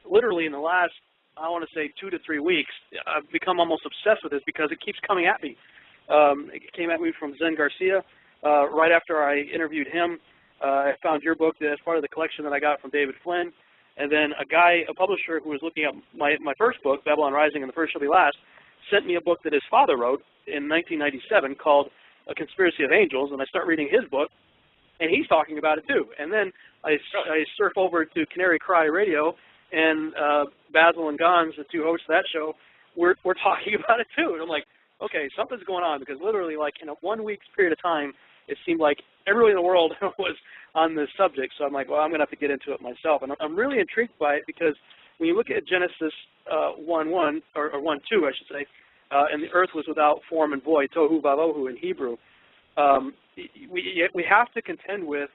literally in the last, I want to say 2 to 3 weeks, I've become almost obsessed with this because it keeps coming at me. It came at me from Zen Garcia right after I interviewed him. I found your book as part of the collection that I got from David Flynn. And then a publisher who was looking at my first book, Babylon Rising and the First Shall Be Last, sent me a book that his father wrote in 1997 called A Conspiracy of Angels, and I start reading his book, and he's talking about it too. And then I surf over to Canary Cry Radio, and Basil and Gons, the two hosts of that show, we're talking about it too. And I'm like, okay, something's going on, because literally, like, in a 1 week's period of time, it seemed like everybody in the world was on this subject. So I'm like, well, I'm going to have to get into it myself. And I'm really intrigued by it because when you look at Genesis 1:1, or 1:2, I should say, and the earth was without form and void, tohu vavohu in Hebrew, we have to contend with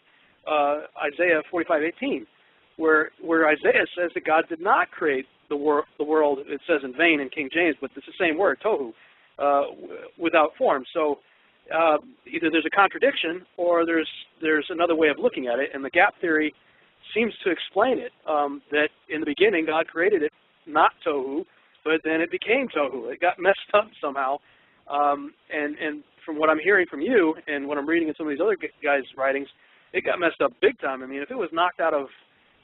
Isaiah 45:18, where Isaiah says that God did not create the world, it says in vain in King James, but it's the same word, tohu, without form. So either there's a contradiction or there's another way of looking at it, and the gap theory seems to explain it, that in the beginning God created it not tohu, but then it became tohu. It got messed up somehow, and from what I'm hearing from you and what I'm reading in some of these other guys' writings, it got messed up big time. I mean, if it was knocked out of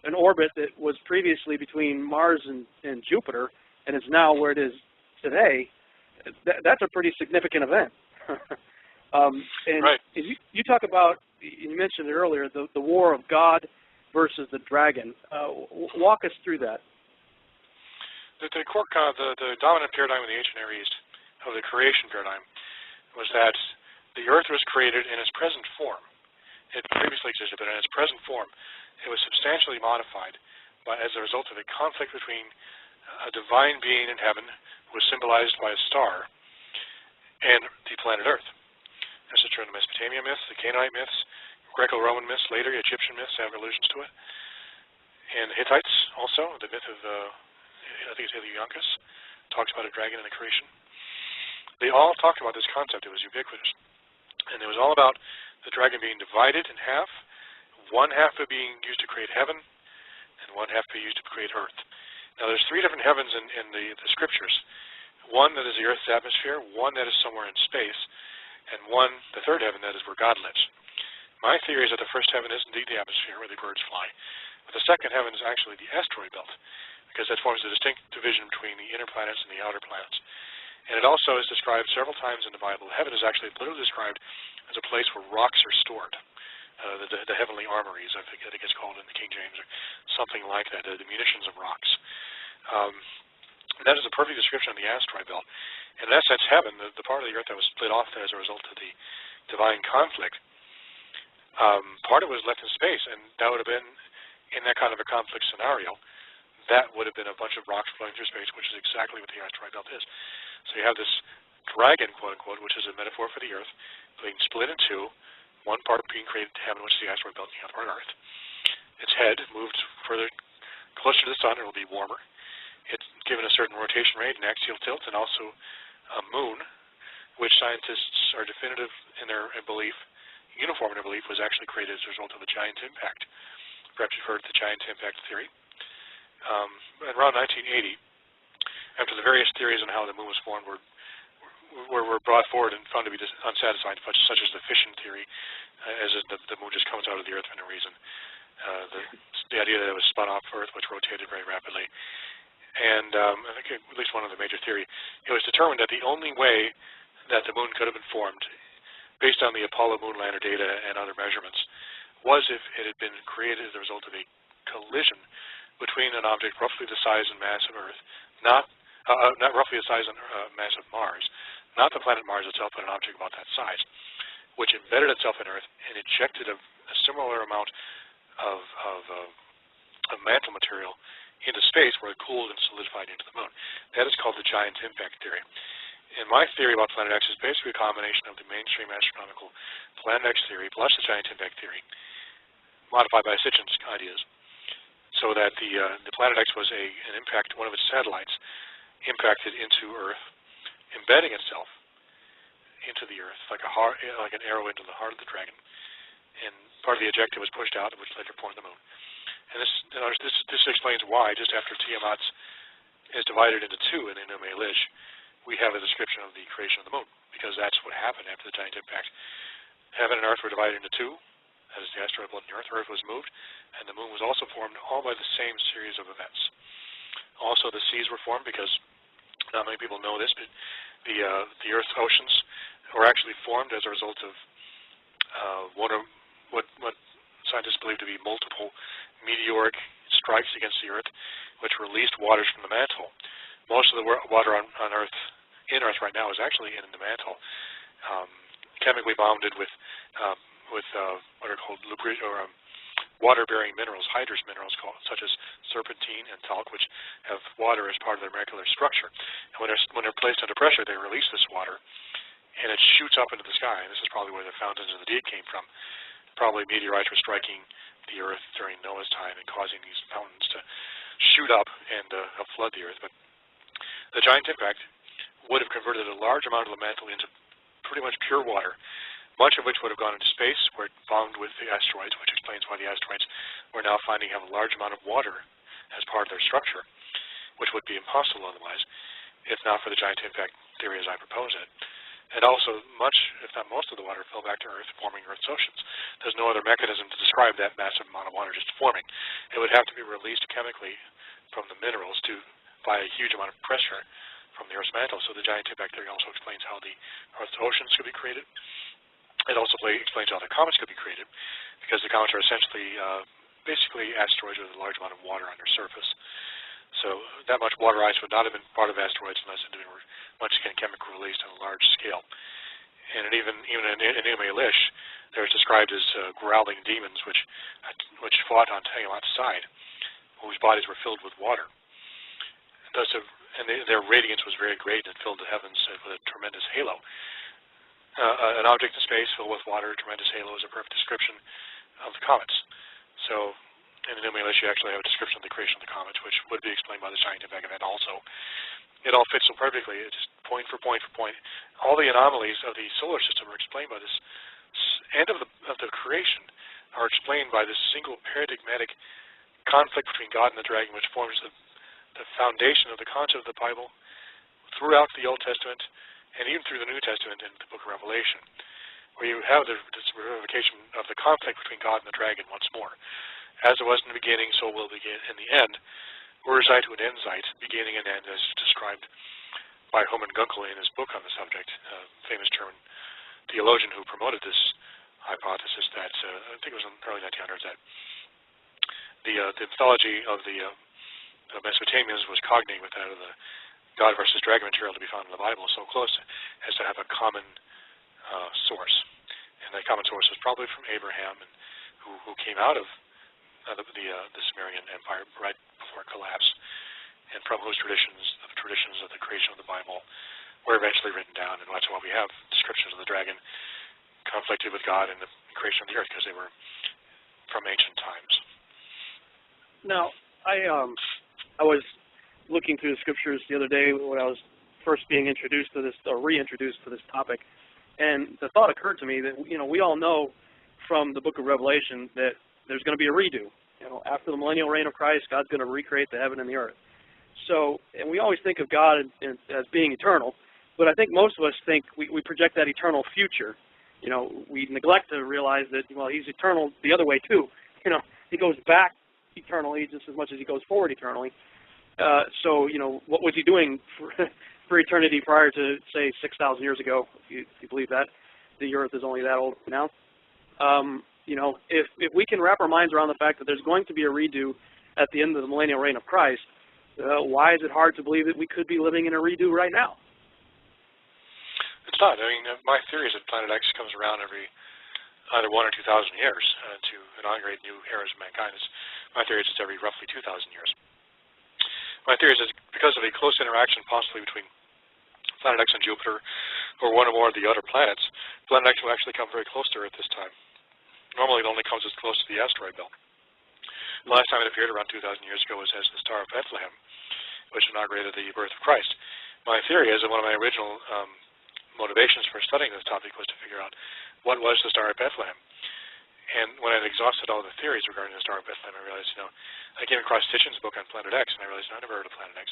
an orbit that was previously between Mars and Jupiter and is now where it is today, that's a pretty significant event. And right. You talk about, you mentioned it earlier, the war of God versus the dragon. Walk us through that. The dominant paradigm of the ancient Near East, of the creation paradigm, was that the earth was created in its present form. It previously existed, but in its present form, it was substantially modified as a result of a conflict between a divine being in heaven, who was symbolized by a star, and the planet Earth. This is true in the Mesopotamia myths, the Canaanite myths, Greco-Roman myths, later Egyptian myths have allusions to it. And the Hittites also, the myth of, I think it's Helioncus, talks about a dragon and a creation. They all talked about this concept. It was ubiquitous. And it was all about the dragon being divided in half, one half of being used to create heaven, and one half being used to create earth. Now there's 3 different heavens in the scriptures. One that is the earth's atmosphere, one that is somewhere in space, and one, the third heaven, that is where God lives. My theory is that the first heaven is indeed the atmosphere where the birds fly. But the second heaven is actually the asteroid belt, because that forms a distinct division between the inner planets and the outer planets. And it also is described several times in the Bible. Heaven is actually literally described as a place where rocks are stored. The heavenly armories, I think it's called in the King James, or something like that, the munitions of rocks. That is a perfect description of the asteroid belt. In that sense, heaven, the part of the earth that was split off as a result of the divine conflict, part of it was left in space, and that would have been, in that kind of a conflict scenario, that would have been a bunch of rocks flowing through space, which is exactly what the asteroid belt is. So you have this dragon, quote-unquote, which is a metaphor for the earth, being split in two, one part being created to heaven, which is the asteroid belt, and the other part earth. Its head moved further, closer to the sun, it will be warmer. It's given a certain rotation rate and axial tilt, and also a moon, which scientists are definitive in their belief, uniform in their belief, was actually created as a result of a giant impact. Perhaps you've heard the giant impact theory. Around 1980, after the various theories on how the moon was formed were brought forward and found to be unsatisfying, such as the fission theory, as in the moon just comes out of the Earth for no reason. The idea that it was spun off Earth, which rotated very rapidly. And I think at least one of the major theory, it was determined that the only way that the moon could have been formed, based on the Apollo moon lander data and other measurements, was if it had been created as a result of a collision between an object roughly the size and mass of Earth, not roughly the size and mass of Mars, not the planet Mars itself, but an object about that size, which embedded itself in Earth and ejected a similar amount of mantle material into space where it cooled and solidified into the moon. That is called the giant impact theory. And my theory about Planet X is basically a combination of the mainstream astronomical Planet X theory plus the giant impact theory, modified by Sitchin's ideas, so that the Planet X was an impact, one of its satellites, impacted into Earth, embedding itself into the Earth like an arrow into the heart of the dragon. And part of the ejecta was pushed out, which later formed the moon. And this explains why, just after Tiamat is divided into two in Enuma Elish, we have a description of the creation of the moon, because that's what happened after the giant impact. Heaven and Earth were divided into two, as the asteroid blood in the Earth. Earth was moved, and the moon was also formed, all by the same series of events. Also, the seas were formed, because not many people know this, but the Earth's oceans were actually formed as a result of what scientists believe to be multiple meteoric strikes against the Earth, which released waters from the mantle. Most of the water on Earth, in Earth right now, is actually in the mantle, chemically bonded with what are called water-bearing minerals, hydrous minerals, such as serpentine and talc, which have water as part of their molecular structure. And when they're placed under pressure, they release this water, and it shoots up into the sky. And this is probably where the fountains of the deep came from. Probably meteorites were striking the Earth during Noah's time and causing these fountains to shoot up and help flood the Earth. But the giant impact would have converted a large amount of the mantle into pretty much pure water, much of which would have gone into space, where it bound with the asteroids, which explains why the asteroids we're now finding have a large amount of water as part of their structure, which would be impossible otherwise, if not for the giant impact theory as I propose it. And also, much, if not most of the water fell back to Earth, forming Earth's oceans. There's no other mechanism to describe that massive amount of water just forming. It would have to be released chemically from the minerals by a huge amount of pressure from the Earth's mantle. So the giant impact theory also explains how the Earth's oceans could be created. It also explains how the comets could be created, because the comets are essentially, basically asteroids with a large amount of water on their surface. So that much water ice would not have been part of asteroids unless it had been much chemical released on a large scale. And even in Enuma Elish, they're described as growling demons, which fought on Tiamat's side, whose bodies were filled with water. Their radiance was very great and filled the heavens with a tremendous halo. An object in space filled with water, a tremendous halo, is a perfect description of the comets. So in Enuma Elish, you actually have a description of the creation of the comets, which would be explained by the giant impact event also. It all fits so perfectly, it's just point for point for point. All the anomalies of the solar system are explained by this end of the creation, are explained by this single paradigmatic conflict between God and the dragon, which forms the foundation of the concept of the Bible throughout the Old Testament and even through the New Testament in the book of Revelation, where you have this verification of the conflict between God and the dragon once more. As it was in the beginning, so will be in the end. Urzeit und Endzeit, beginning and end, as described by Homan Gunkel in his book on the subject, a famous German theologian who promoted this hypothesis that, I think it was in the early 1900s, that the mythology of the Mesopotamians was cognate with that of the God versus dragon material to be found in the Bible, so close as to have a common source. And that common source was probably from Abraham, and who came out of the Sumerian Empire right before it collapsed, and from whose traditions of the creation of the Bible were eventually written down, and that's why we have descriptions of the dragon conflicted with God and the creation of the earth, because they were from ancient times. Now, I was looking through the scriptures the other day when I was first being introduced to this, or reintroduced to this topic, and the thought occurred to me that, we all know from the book of Revelation that there's going to be a redo. After the millennial reign of Christ, God's going to recreate the heaven and the earth. So, and we always think of God as being eternal, but I think most of us think we project that eternal future. We neglect to realize that, well, he's eternal the other way too. He goes back eternally just as much as he goes forward eternally. So, what was he doing for eternity prior to, say, 6,000 years ago, if you believe that? The earth is only that old now. If we can wrap our minds around the fact that there's going to be a redo at the end of the millennial reign of Christ, why is it hard to believe that we could be living in a redo right now? It's not. I mean, my theory is that Planet X comes around every either 1 or 2,000 years to inaugurate new eras of mankind. My theory is it's every roughly 2,000 years. My theory is that because of a close interaction possibly between Planet X and Jupiter, or one or more of the other planets, Planet X will actually come very close to Earth this time. Normally it only comes as close to the asteroid belt. The last time it appeared around 2,000 years ago was as the Star of Bethlehem, which inaugurated the birth of Christ. My theory is that one of my original motivations for studying this topic was to figure out what was the Star of Bethlehem. And when I had exhausted all the theories regarding the Star of Bethlehem, I realized, I came across Titian's book on Planet X, and I realized, I never heard of Planet X.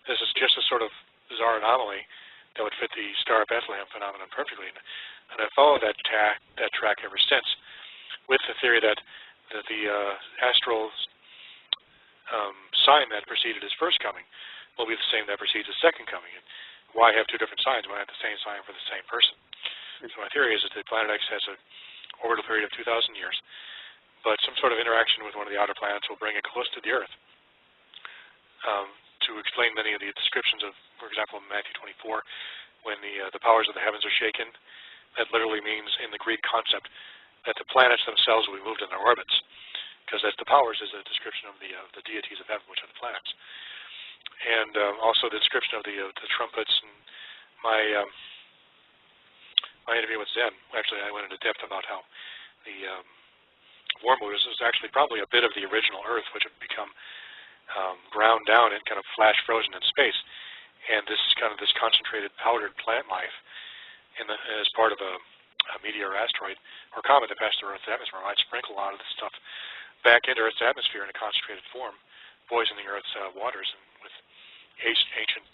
This is just a sort of bizarre anomaly that would fit the Star of Bethlehem phenomenon perfectly. And I followed that track ever since, with the theory that the astral sign that preceded his first coming will be the same that precedes his second coming. And why have two different signs? Why have the same sign for the same person? So my theory is that the Planet X has an orbital period of 2,000 years, but some sort of interaction with one of the outer planets will bring it close to the Earth. To explain many of the descriptions of, for example, Matthew 24, when the powers of the heavens are shaken, that literally means in the Greek concept that the planets themselves will be moved in their orbits, because that's the powers is a description of the deities of heaven, which are the planets. And also the description of the trumpets. And my interview with Zen, actually I went into depth about how the wormwood is actually probably a bit of the original Earth, which had become ground down and kind of flash frozen in space. And this is kind of this concentrated powdered plant life as part of a meteor, asteroid, or comet that passed through Earth's atmosphere might sprinkle a lot of this stuff back into Earth's atmosphere in a concentrated form, poisoning Earth's waters and with ancient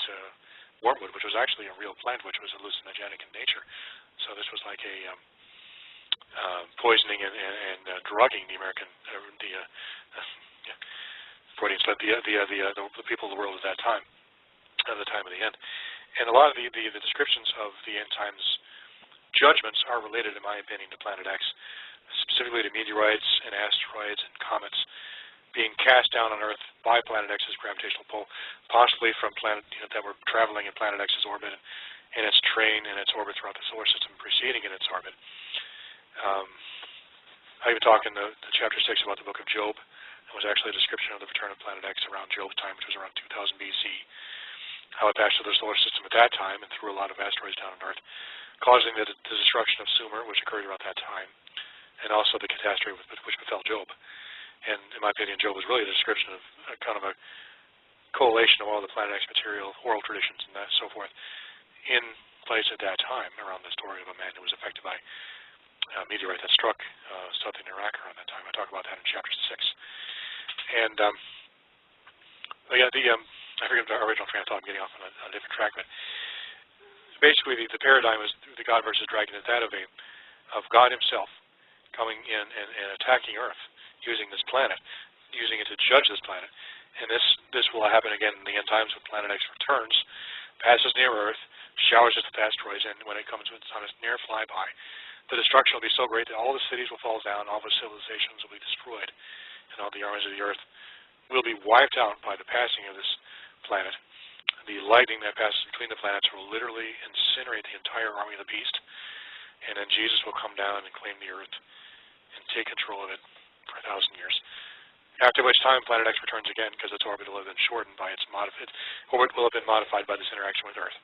wormwood, which was actually a real plant, which was hallucinogenic in nature. So this was like a poisoning and drugging the American, Freudian slip, the people of the world at that time, at the time of the end. And a lot of the descriptions of the end times judgments are related, in my opinion, to Planet X, specifically to meteorites and asteroids and comets being cast down on Earth by Planet X's gravitational pull, possibly from planet that were traveling in Planet X's orbit and its train and its orbit throughout the solar system preceding in its orbit. I even talk in the chapter 6 about the book of Job. It was actually a description of the return of Planet X around Job's time, which was around 2000 BC, how it passed through the solar system at that time and threw a lot of asteroids down on Earth, causing the destruction of Sumer, which occurred around that time, and also the catastrophe which befell Job. And in my opinion, Job was really a description of kind of a collation of all the Planet X material, oral traditions, and that so forth, in place at that time around the story of a man who was affected by a meteorite that struck southern Iraq around that time. I talk about that in chapter 6. And I forget the original train of thought. I'm getting off on a different track, but basically the paradigm is the God versus dragon is that of God himself coming in and attacking Earth using this planet, using it to judge this planet. And this will happen again in the end times when Planet X returns, passes near Earth, showers us with asteroids, and when it comes on its near flyby, the destruction will be so great that all the cities will fall down, all the civilizations will be destroyed, and all the armies of the Earth will be wiped out by the passing of this planet. The lightning that passes between the planets will literally incinerate the entire army of the beast, and then Jesus will come down and claim the Earth and take control of it for 1,000 years. After which time Planet X returns again, because its orbit will have been shortened by its orbit will have been modified by this interaction with Earth.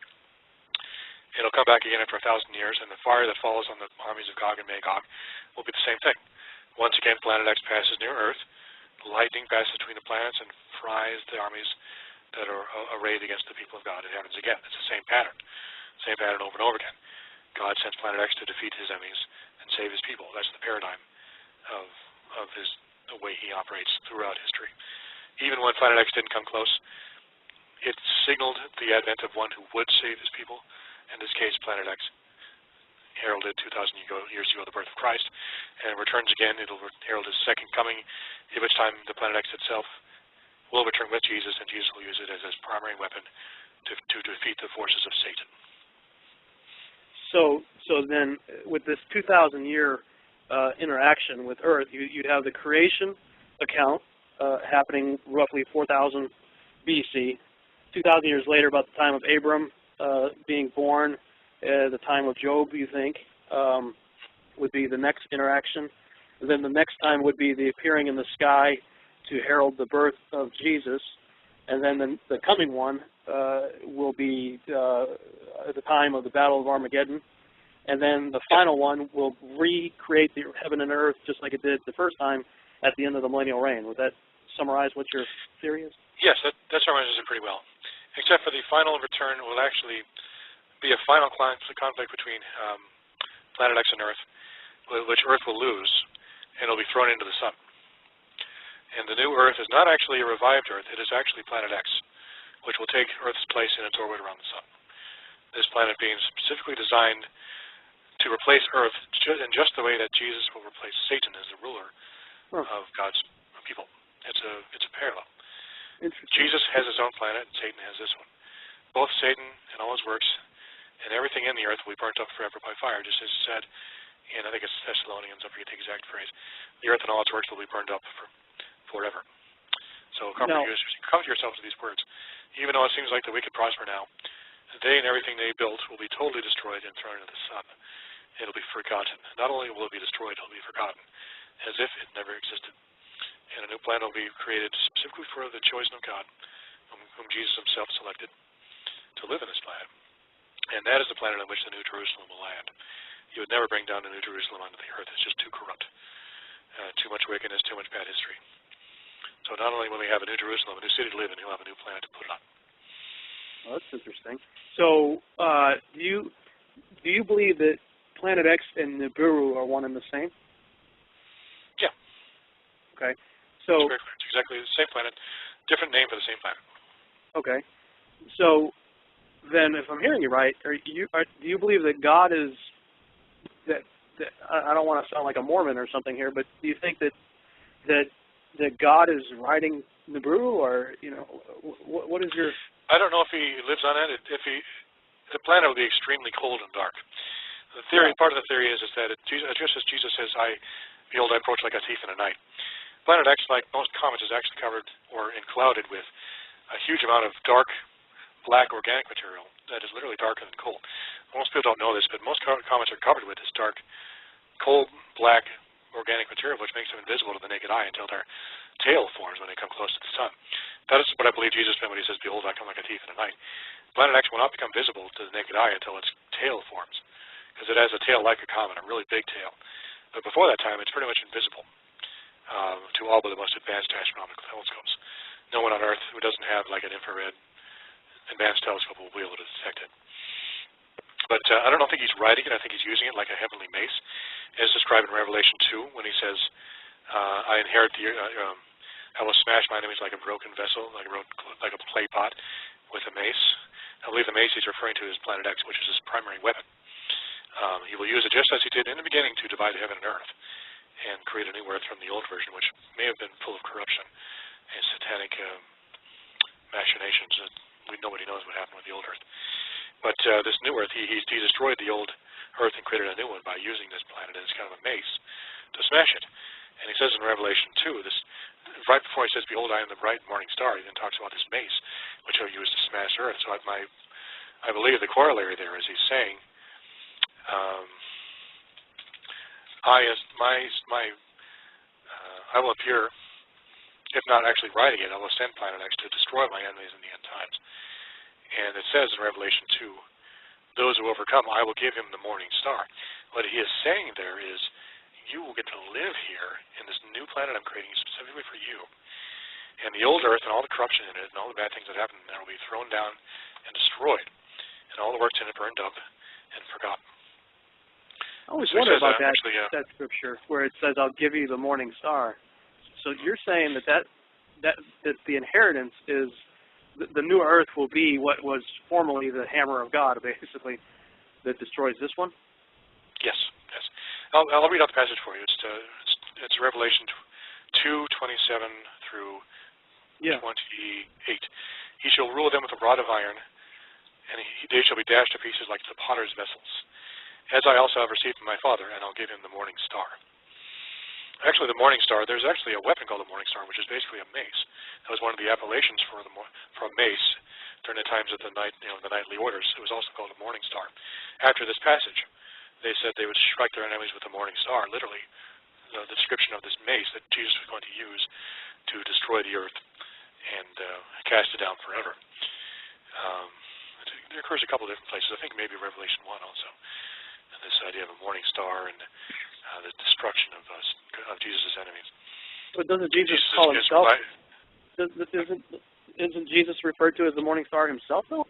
It'll come back again after 1,000 years, and the fire that falls on the armies of Gog and Magog will be the same thing. Once again, Planet X passes near Earth, lightning passes between the planets and fries the armies that are arrayed against the people of God. It happens again. It's the same pattern over and over again. God sends Planet X to defeat his enemies and save his people. That's the paradigm of the way he operates throughout history. Even when Planet X didn't come close, it signaled the advent of one who would save his people. In this case, Planet X heralded 2,000 years ago the birth of Christ, and returns again. It'll herald his second coming, at which time the Planet X itself will return with Jesus, and Jesus will use it as his primary weapon to defeat the forces of Satan. So then, with this 2,000-year interaction with Earth, you'd have the creation account happening roughly 4,000 BC. 2,000 years later, about the time of Abram being born, the time of Job, you think, would be the next interaction. And then the next time would be the appearing in the sky to herald the birth of Jesus. And then the coming one will be at the time of the Battle of Armageddon. And then the final one will recreate the heaven and earth just like it did the first time at the end of the millennial reign. Would that summarize what your theory is? Yes, that summarizes it pretty well. Except for the final return will actually be a final conflict between Planet X and Earth, which Earth will lose, and it'll be thrown into the sun. And the new Earth is not actually a revived Earth, it is actually Planet X, which will take Earth's place in its orbit around the sun. This planet being specifically designed to replace Earth in just the way that Jesus will replace Satan as the ruler of God's people. It's a parallel. Jesus has his own planet, and Satan has this one. Both Satan and all his works and everything in the earth will be burnt up forever by fire, just as it said in, I think it's Thessalonians, I forget the exact phrase. The earth and all its works will be burned up forever. So comfort yourselves with these words. Even though it seems like the wicked prosper now, they and everything they built will be totally destroyed and thrown into the sun. It'll be forgotten. Not only will it be destroyed, it'll be forgotten, as if it never existed. And a new planet will be created specifically for the chosen of God, whom Jesus himself selected to live in this planet. And that is the planet on which the New Jerusalem will land. You would never bring down the New Jerusalem onto the earth. It's just too corrupt. Too much wickedness, too much bad history. So not only will we have a New Jerusalem, a new city to live in, you'll have a new planet to put it on. Well, that's interesting. So do you believe that Planet X and Nibiru are one and the same? Yeah. Okay. So it's exactly the same planet, different name for the same planet. Okay. So then, if I'm hearing you right, do you believe that God is that I don't want to sound like a Mormon or something here, but do you think that God is riding Nibiru, or what is your? I don't know if he lives on it. The planet will be extremely cold and dark. The theory, part of the theory is that just as Jesus says, "Behold, I approach like a thief in the night." Planet X, like most comets, is actually covered or enclouded with a huge amount of dark, black organic material that is literally darker than coal. Most people don't know this, but most comets are covered with this dark, cold, black organic material, which makes them invisible to the naked eye until their tail forms when they come close to the sun. That is what I believe Jesus meant when he says, "Behold, I come like a thief in the night." Planet X will not become visible to the naked eye until its tail forms, because it has a tail like a comet, a really big tail. But before that time, it's pretty much invisible to all but the most advanced astronomical telescopes. No one on Earth who doesn't have like an infrared advanced telescope will be able to detect it. But I don't think he's riding it. I think he's using it like a heavenly mace, as described in Revelation 2, when he says, "I inherit I will smash my enemies like a broken vessel, like a clay pot, with a mace." I believe the mace he's referring to is Planet X, which is his primary weapon. He will use it just as he did in the beginning to divide heaven and earth and create a new earth from the old version, which may have been full of corruption and satanic machinations. Nobody knows what happened with the old earth. But this new earth, he destroyed the old earth and created a new one by using this planet as kind of a mace to smash it. And he says in Revelation 2, right before he says, "Behold, I am the bright morning star," he then talks about this mace, which he'll use to smash earth. So I believe the corollary there is he's saying, I will appear, if not actually riding it, I will send Planet X to destroy my enemies in the end times. And it says in Revelation 2, "Those who overcome, I will give him the morning star." What he is saying there is, you will get to live here in this new planet I'm creating specifically for you. And the old earth and all the corruption in it and all the bad things that happen in there will be thrown down and destroyed, and all the works in it burned up and forgotten. I always So wonder says, about that, actually, that scripture where it says, "I'll give you the morning star." So you're saying that the inheritance is the new earth will be what was formerly the hammer of God, basically, that destroys this one? Yes, yes. I'll read out the passage for you. It's Revelation 2:27 through 28. He shall rule them with a rod of iron, and they shall be dashed to pieces like the potter's vessels. As I also have received from my Father, and I'll give him the morning star. Actually, the morning star, there's actually a weapon called the morning star, which is basically a mace. That was one of the appellations for a mace during the times of the the nightly orders. It was also called a morning star. After this passage, they said they would strike their enemies with the morning star, literally the description of this mace that Jesus was going to use to destroy the earth and cast it down forever. It occurs a couple of different places. I think maybe Revelation 1 also. This idea of a morning star and the destruction of Jesus' enemies. But doesn't Jesus call himself? Isn't Jesus referred to as the morning star himself, though?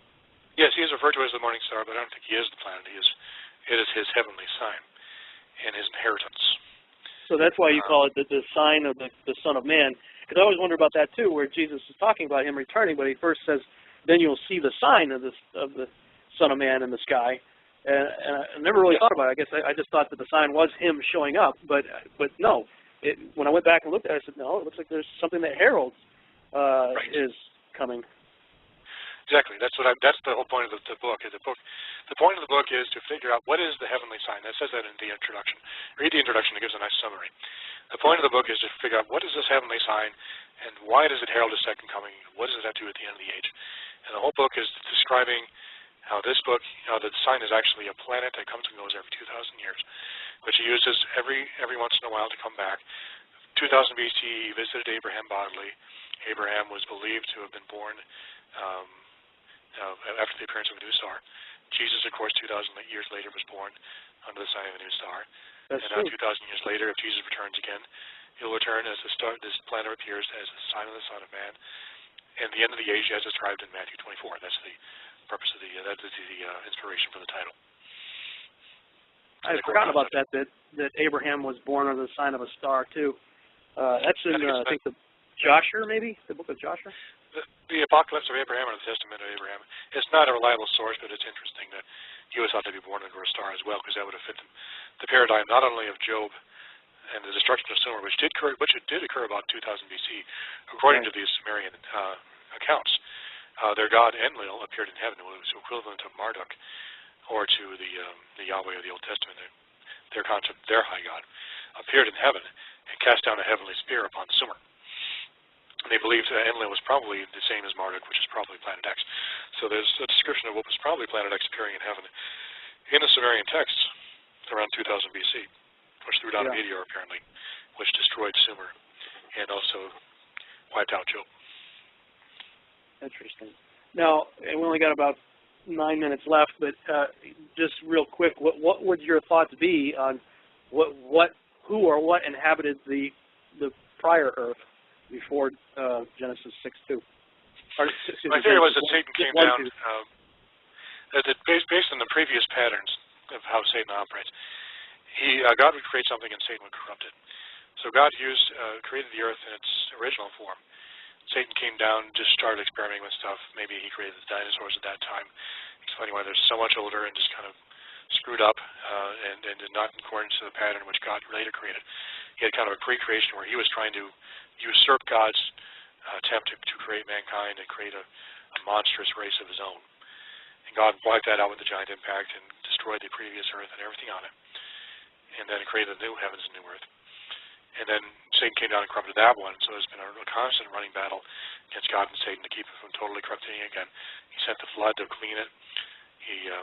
Yes, he is referred to as the morning star, but I don't think he is the planet. It is his heavenly sign and his inheritance. So that's why you call it the sign of the Son of Man. Because I always wonder about that too, where Jesus is talking about him returning, but he first says, "Then you'll see the sign of the Son of Man in the sky." And I never really thought about it. I guess I just thought that the sign was him showing up, but no. When I went back and looked at it, I said, no, it looks like there's something that heralds is coming. Exactly. That's the whole point of the book. The point of the book is to figure out what is the heavenly sign. That says that in the introduction. Read the introduction. It gives a nice summary. The point of the book is to figure out what is this heavenly sign and why does it herald a second coming? What does it have to do at the end of the age? And the whole book is describing how this book, the sign is actually a planet that comes and goes every 2,000 years, which he uses every once in a while to come back. 2000 BC, he visited Abraham bodily. Abraham was believed to have been born after the appearance of a new star. Jesus, of course, 2,000 years later was born under the sign of a new star. That's and now true. 2,000 years later, if Jesus returns again, he'll return as this planet appears as a sign of the Son of Man. And the end of the age as described in Matthew 24. That's the purpose of that is the inspiration for the title. I had forgotten about that Abraham was born under the sign of a star too. That's in I think the Joshua, maybe the book of Joshua. The Apocalypse of Abraham or the Testament of Abraham. It's not a reliable source, but it's interesting that he was thought to be born under a star as well, because that would have fit the paradigm not only of Job and the destruction of Sumer, which did occur about 2000 BC, according to these Sumerian accounts. Their god Enlil appeared in heaven, it was equivalent of Marduk, or to the Yahweh of the Old Testament. Their concept, their high god, appeared in heaven and cast down a heavenly spear upon Sumer. And they believed Enlil was probably the same as Marduk, which is probably Planet X. So there's a description of what was probably Planet X appearing in heaven in the Sumerian texts around 2000 BC, which threw down a meteor apparently, which destroyed Sumer and also wiped out Job. Interesting. Now, we only got about 9 minutes left, but just real quick, what would your thoughts be on who or what inhabited the prior Earth before Genesis 6:2? My theory was that Satan came down, based on the previous patterns of how Satan operates. God would create something and Satan would corrupt it. So God created the earth in its original form. Satan came down, just started experimenting with stuff. Maybe he created the dinosaurs at that time, explaining why they're so much older and just kind of screwed up and not in accordance to the pattern which God later created. He had kind of a pre-creation where he was trying to usurp God's attempt to create mankind and create a monstrous race of his own. And God wiped that out with the giant impact and destroyed the previous earth and everything on it. And then created the new heavens and new earth. And then Satan came down and corrupted that one, so there's been a constant running battle against God and Satan to keep it from totally corrupting it again. He sent the flood to clean it. He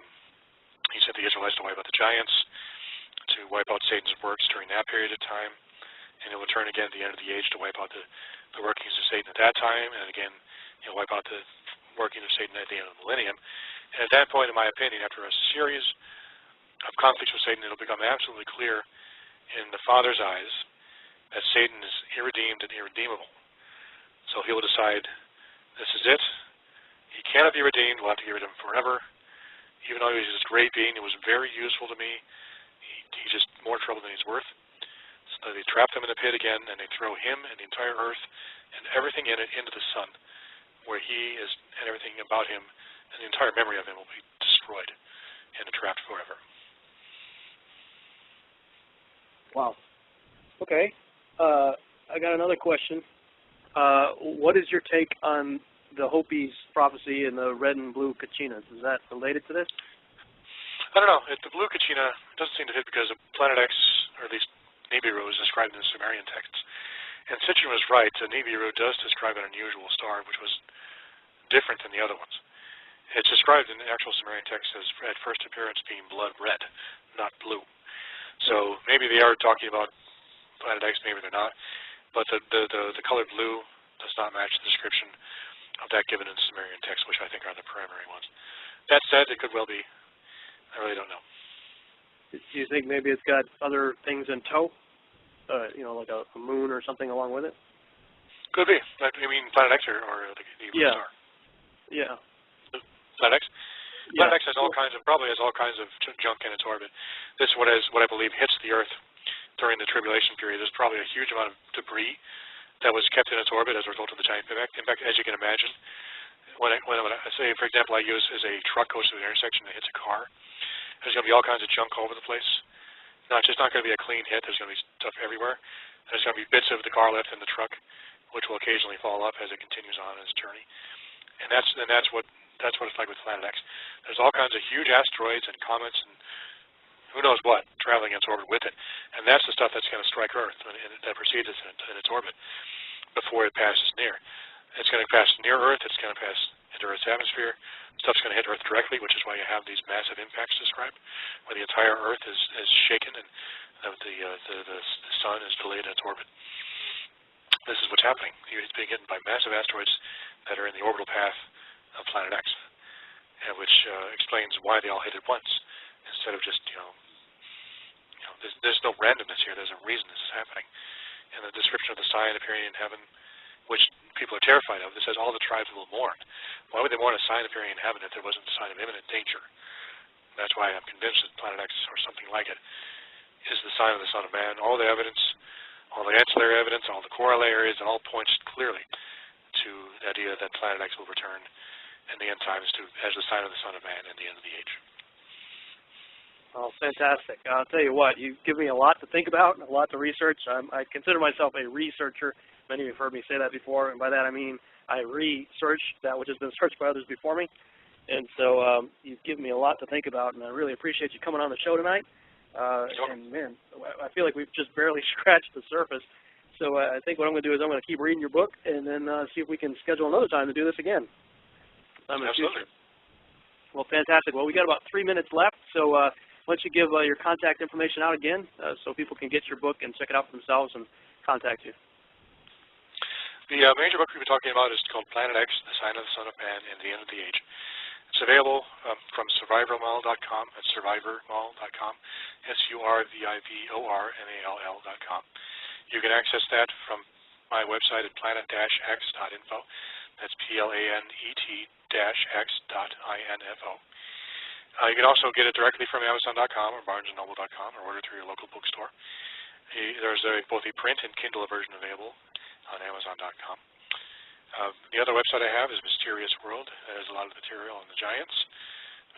sent the Israelites to wipe out the giants, to wipe out Satan's works during that period of time, and he'll return again at the end of the age to wipe out the workings of Satan at that time, and again he'll wipe out the working of Satan at the end of the millennium. And at that point, in my opinion, after a series of conflicts with Satan, it'll become absolutely clear in the Father's eyes that Satan is irredeemed and irredeemable. So he will decide, this is it. He cannot be redeemed. We'll have to get rid of him forever. Even though he was this great being, it was very useful to me. He's just more trouble than he's worth. So they trap him in the pit again, and they throw him and the entire earth and everything in it into the sun, where he is and everything about him and the entire memory of him will be destroyed and trapped forever. Wow. Okay. I got another question. What is your take on the Hopi's prophecy and the red and blue Kachinas? Is that related to this? I don't know. The blue Kachina doesn't seem to fit because Planet X, or at least Nibiru, is described in the Sumerian texts. And Sitchin was right. Nibiru does describe an unusual star, which was different than the other ones. It's described in the actual Sumerian text as, at first appearance, being blood red, not blue. So maybe they are talking about Planet X, maybe they're not. But the color blue does not match the description of that given in the Sumerian text, which I think are the primary ones. That said, it could well be. I really don't know. Do you think maybe it's got other things in tow? You know, like a moon or something along with it? Could be. You mean Planet X or the blue star? Yeah. Planet X? Yeah. Planet X has all kinds of, probably has all kinds of junk in its orbit. This is what I believe hits the Earth during the tribulation period. There's probably a huge amount of debris that was kept in its orbit as a result of the giant impact. In fact, as you can imagine, when I say, for example, I use as a truck goes through an intersection and hits a car, there's going to be all kinds of junk all over the place. It's just not going to be a clean hit. There's going to be stuff everywhere. There's going to be bits of the car left in the truck, which will occasionally fall up as it continues on its journey. And that's what it's like with Planet X. There's all kinds of huge asteroids and comets and who knows what traveling in its orbit with it. And that's the stuff that's going to strike Earth that precedes it in its orbit before it passes near. It's going to pass near Earth. It's going to pass into Earth's atmosphere. Stuff's going to hit Earth directly, which is why you have these massive impacts described, where the entire Earth is shaken and the sun is delayed in its orbit. This is what's happening. It's being hit by massive asteroids that are in the orbital path of Planet X, which explains why they all hit at once instead of just there's no randomness here. There's a reason this is happening. And the description of the sign appearing in heaven, which people are terrified of, it says all the tribes will mourn. Why would they mourn a sign appearing in heaven if there wasn't a sign of imminent danger? That's why I'm convinced that Planet X, or something like it, is the sign of the Son of Man. All the evidence, all the ancillary evidence, all the corollary areas, it all points clearly to the idea that Planet X will return in the end times as the sign of the Son of Man in the end of the age. Oh, fantastic. I'll tell you what, you give me a lot to think about, a lot to research. I consider myself a researcher. Many of you have heard me say that before, and by that I mean I research that which has been searched by others before me. And so you've given me a lot to think about, and I really appreciate you coming on the show tonight. And man, I feel like we've just barely scratched the surface. So I think what I'm going to do is I'm going to keep reading your book and then see if we can schedule another time to do this again. Absolutely. Well, fantastic. Well, we got about 3 minutes left, so why don't you give your contact information out again so people can get your book and check it out for themselves and contact you. The major book we've been talking about is called Planet X, The Sign of the Son of Man and the End of the Age. It's available from survivormall.com. That's survivormall.com, survivormall.com. You can access that from my website at planet-x.info. That's planet-x.info. You can also get it directly from Amazon.com or BarnesandNoble.com or order through your local bookstore. There's both a print and Kindle version available on Amazon.com. The other website I have is Mysterious World. There's a lot of material on the Giants,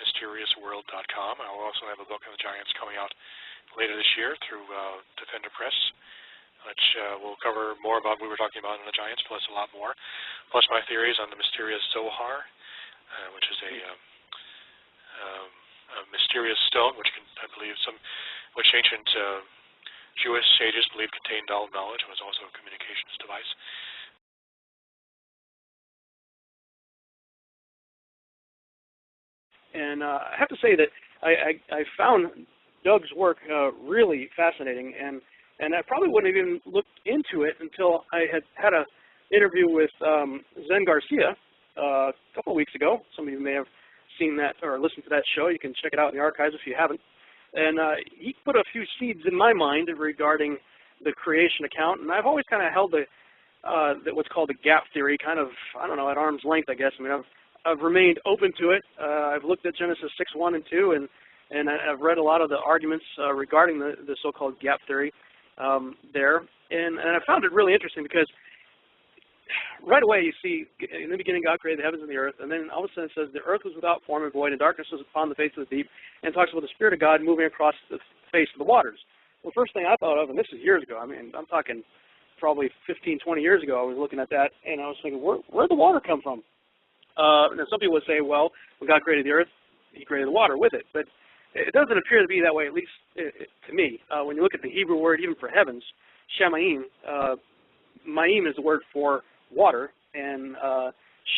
mysteriousworld.com. I will also have a book on the Giants coming out later this year through Defender Press, which will cover more about what we were talking about in the Giants, plus a lot more, plus my theories on the mysterious Zohar, which is a mysterious stone, which I believe which ancient Jewish sages believed contained all knowledge and was also a communications device. And I have to say that I found Doug's work really fascinating, and I probably wouldn't have even looked into it until I had an interview with Zen Garcia a couple of weeks ago. Some of you may have seen that or listened to that show. You can check it out in the archives if you haven't. And he put a few seeds in my mind regarding the creation account, and I've always kind of held the what's called the gap theory, kind of, I don't know, at arm's length, I guess. I mean, I've remained open to it. I've looked at Genesis 6:1 and 2, and I've read a lot of the arguments regarding the so-called gap theory there, and I found it really interesting because right away you see, in the beginning God created the heavens and the earth, and then all of a sudden it says the earth was without form and void, and darkness was upon the face of the deep, and it talks about the Spirit of God moving across the face of the waters. Well, the first thing I thought of, and this is years ago, I mean, I'm talking probably 15, 20 years ago, I was looking at that, and I was thinking, where'd the water come from? And some people would say, well, when God created the earth, he created the water with it. But it doesn't appear to be that way, at least to me. When you look at the Hebrew word, even for heavens, Shemaim, Maim is the word for water, and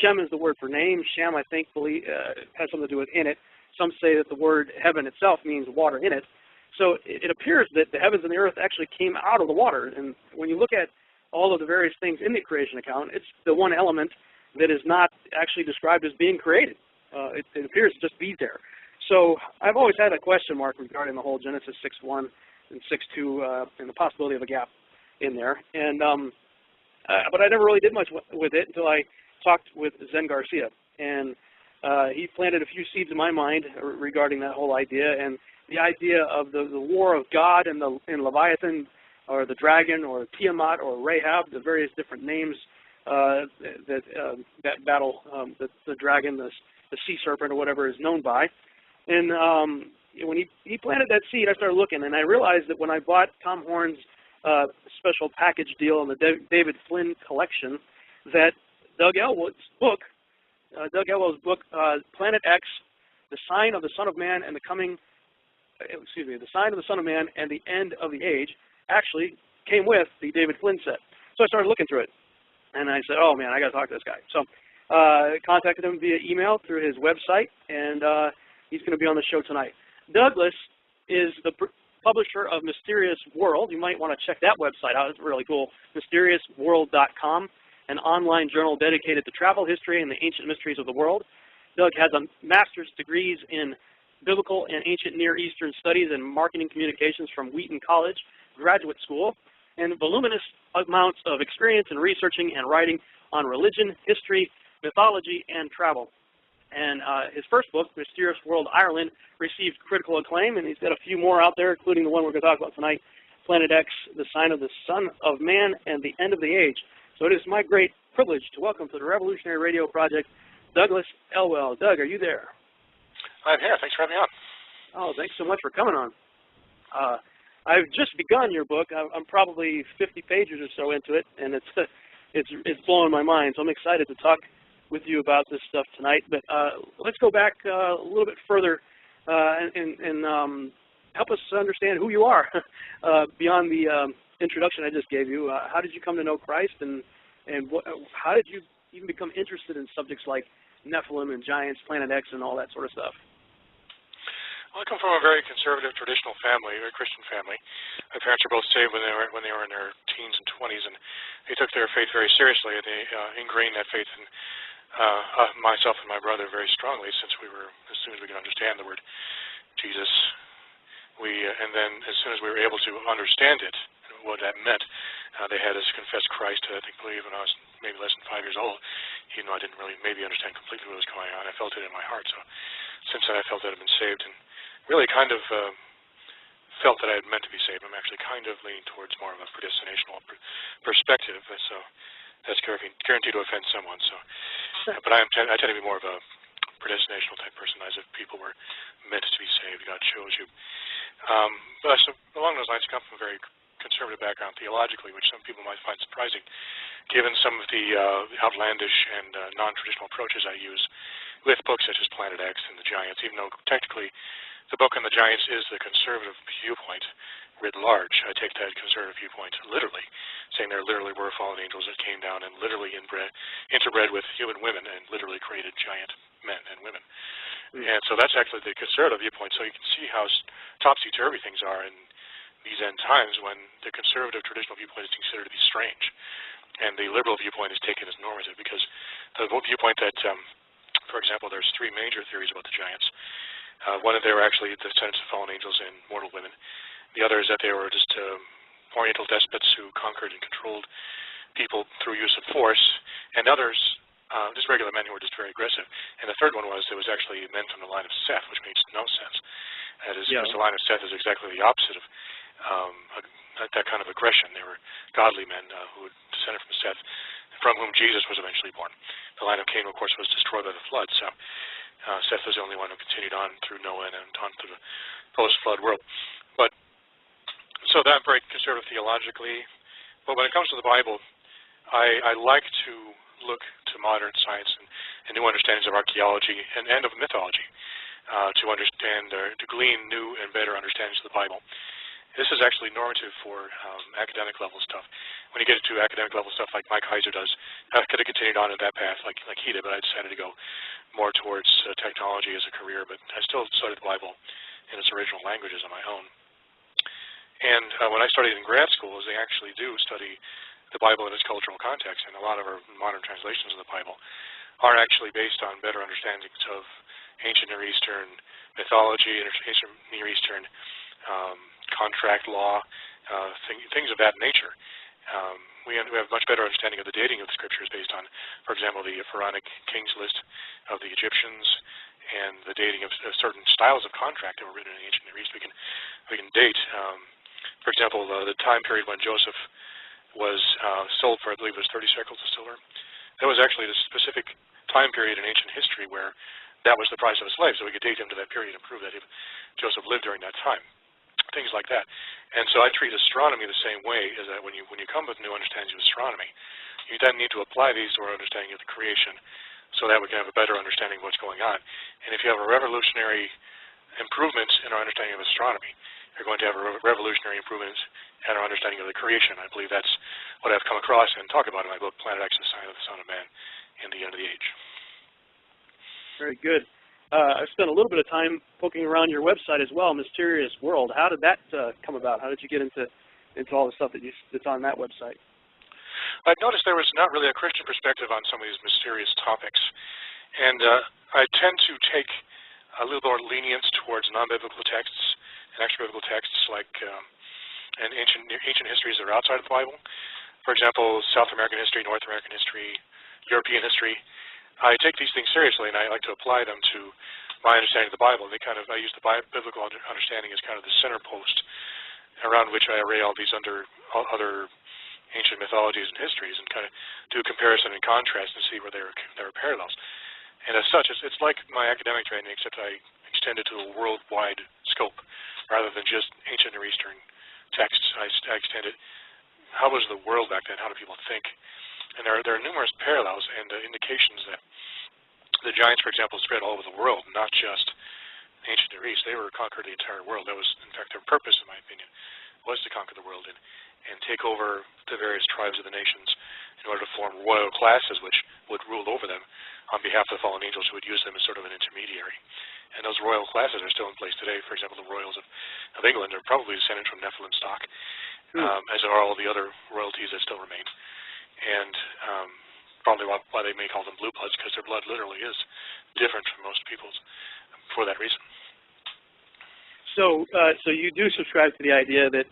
Shem is the word for name. Shem, I think, has something to do with in it. Some say that the word heaven itself means water in it. So it appears that the heavens and the earth actually came out of the water. And when you look at all of the various things in the creation account, it's the one element that is not actually described as being created. It appears to just be there. So I've always had a question mark regarding the whole Genesis 6:1 and 6:2 and the possibility of a gap in there. And but I never really did much with it until I talked with Zen Garcia. And he planted a few seeds in my mind regarding that whole idea, and the idea of the war of God and Leviathan, or the dragon, or Tiamat, or Rahab, the various different names that battle the dragon, the sea serpent, or whatever is known by. And when he planted that seed, I started looking, and I realized that when I bought Tom Horn's special package deal on the David Flynn collection, that Doug Elwell's book, Planet X, the sign of the Son of Man and the coming, the sign of the Son of Man and the end of the age, actually came with the David Flynn set. So I started looking through it, and I said, oh man, I got to talk to this guy. So I contacted him via email through his website, and he's going to be on the show tonight. Douglas is the publisher of Mysterious World. You might want to check that website out. It's really cool. MysteriousWorld.com, an online journal dedicated to travel history and the ancient mysteries of the world. Doug has a master's degrees in Biblical and Ancient Near Eastern Studies and Marketing Communications from Wheaton College Graduate School, and voluminous amounts of experience in researching and writing on religion, history, mythology, and travel. And his first book, Mysterious World Ireland, received critical acclaim, and he's got a few more out there, including the one we're going to talk about tonight, Planet X, the sign of the Son of Man and the end of the age. So it is my great privilege to welcome to the Revolutionary Radio Project, Douglas Elwell. Doug, are you there? I'm here. Thanks for having me on. Oh, thanks so much for coming on. I've just begun your book. I'm probably 50 pages or so into it, and it's blowing my mind. So I'm excited to talk with you about this stuff tonight. But let's go back a little bit further and help us understand who you are beyond the introduction I just gave you. How did you come to know Christ, and how did you even become interested in subjects like Nephilim and giants, Planet X, and all that sort of stuff? Well, I come from a very conservative, traditional family, a very Christian family. My parents were both saved when they were in their teens and 20s, and they took their faith very seriously. They ingrained that faith in myself and my brother very strongly as soon as we could understand the word Jesus. And then as soon as we were able to understand it, what that meant, they had us confess Christ, I believe, when I was maybe less than 5 years old, even though I didn't really maybe understand completely what was going on. I felt it in my heart. So since then, I felt that I'd been saved, and really kind of felt that I had meant to be saved. I'm actually kind of leaning towards more of a predestinational perspective, so that's guaranteed to offend someone. So, but I tend to be more of a predestinational type person, as if people were meant to be saved. God chose you. But so along those lines, I come from a very conservative background theologically, which some people might find surprising, given some of the outlandish and non-traditional approaches I use with books such as Planet X and the Giants, even though technically the book on the Giants is the conservative viewpoint writ large. I take that conservative viewpoint literally, saying there literally were fallen angels that came down and literally interbred with human women and literally created giant men and women. And so that's actually the conservative viewpoint. So you can see how topsy-turvy things are in these end times when the conservative traditional viewpoint is considered to be strange, and the liberal viewpoint is taken as normative, because the viewpoint that, for example, there's three major theories about the giants. One, that they were actually descendants of fallen angels and mortal women. The other is that they were just Oriental despots who conquered and controlled people through use of force, and others, just regular men who were just very aggressive. And the third one was there was actually men from the line of Seth, which makes no sense. That is, because the line of Seth is exactly the opposite of that kind of aggression. They were godly men who had descended from Seth, from whom Jesus was eventually born. The line of Cain, of course, was destroyed by the flood, so Seth was the only one who continued on through Noah and on through the post-flood world. But so that very conservative theologically. But when it comes to the Bible, I like to look to modern science and new understandings of archaeology and of mythology to understand or to glean new and better understandings of the Bible. This is actually normative for academic level stuff. When you get into academic level stuff like Mike Heiser does, I could have continued on in that path like he did, but I decided to go more towards technology as a career, but I still studied the Bible in its original languages on my own. And when I studied in grad school, they actually do study the Bible in its cultural context, and a lot of our modern translations of the Bible are actually based on better understandings of ancient Near Eastern mythology, ancient Near Eastern contract law, things of that nature. We have a much better understanding of the dating of the scriptures based on, for example, the Pharaonic kings list of the Egyptians and the dating of certain styles of contract that were written in the ancient Near East. We can date, for example, the time period when Joseph was sold for, I believe it was 30 shekels of silver. That was actually the specific time period in ancient history where that was the price of a slave, so we could date him to that period and prove that Joseph lived during that time. Things like that. And so I treat astronomy the same way, is that when you come with new understandings of astronomy, you then need to apply these to our understanding of the creation so that we can have a better understanding of what's going on. And if you have a revolutionary improvement in our understanding of astronomy, you're going to have a revolutionary improvement in our understanding of the creation. I believe that's what I've come across and talk about in my book, Planet X, The Sign of the Son of Man in the End of the Age. Very good. I spent a little bit of time poking around your website as well, Mysterious World. How did that come about? How did you get into all the stuff that's on that website? I noticed there was not really a Christian perspective on some of these mysterious topics, and I tend to take a little more lenience towards non-biblical texts and extra-biblical texts like and ancient histories that are outside of the Bible. For example, South American history, North American history, European history. I take these things seriously, and I like to apply them to my understanding of the Bible. I use the biblical understanding as kind of the center post around which I array all these other ancient mythologies and histories, and kind of do a comparison and contrast and see where there are parallels. And as such, it's like my academic training, except I extend it to a worldwide scope rather than just ancient Near Eastern texts. I extend it. How was the world back then? How do people think? And there are numerous parallels and indications that the giants, for example, spread all over the world, not just ancient Near East. They were conquered the entire world. That was, in fact, their purpose, in my opinion, was to conquer the world and take over the various tribes of the nations in order to form royal classes which would rule over them on behalf of the fallen angels who would use them as sort of an intermediary. And those royal classes are still in place today. For example, the royals of England are probably descended from Nephilim stock, as are all the other royalties that still remain. And probably why they may call them blue bloods, because their blood literally is different from most people's for that reason. So you do subscribe to the idea that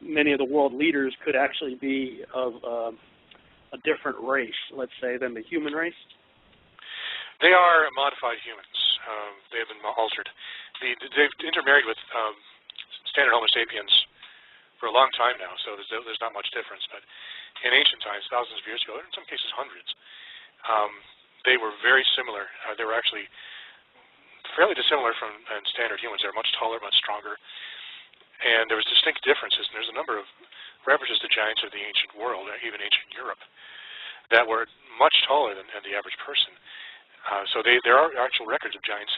many of the world leaders could actually be of a different race, let's say, than the human race? They are modified humans. They have been altered. They've intermarried with standard Homo sapiens for a long time now, so there's not much difference. But in ancient times, thousands of years ago, in some cases hundreds, they were very similar. They were actually fairly dissimilar from standard humans. They were much taller, much stronger, and there was distinct differences. And there's a number of references to giants of the ancient world, even ancient Europe, that were much taller than the average person. So there are actual records of giants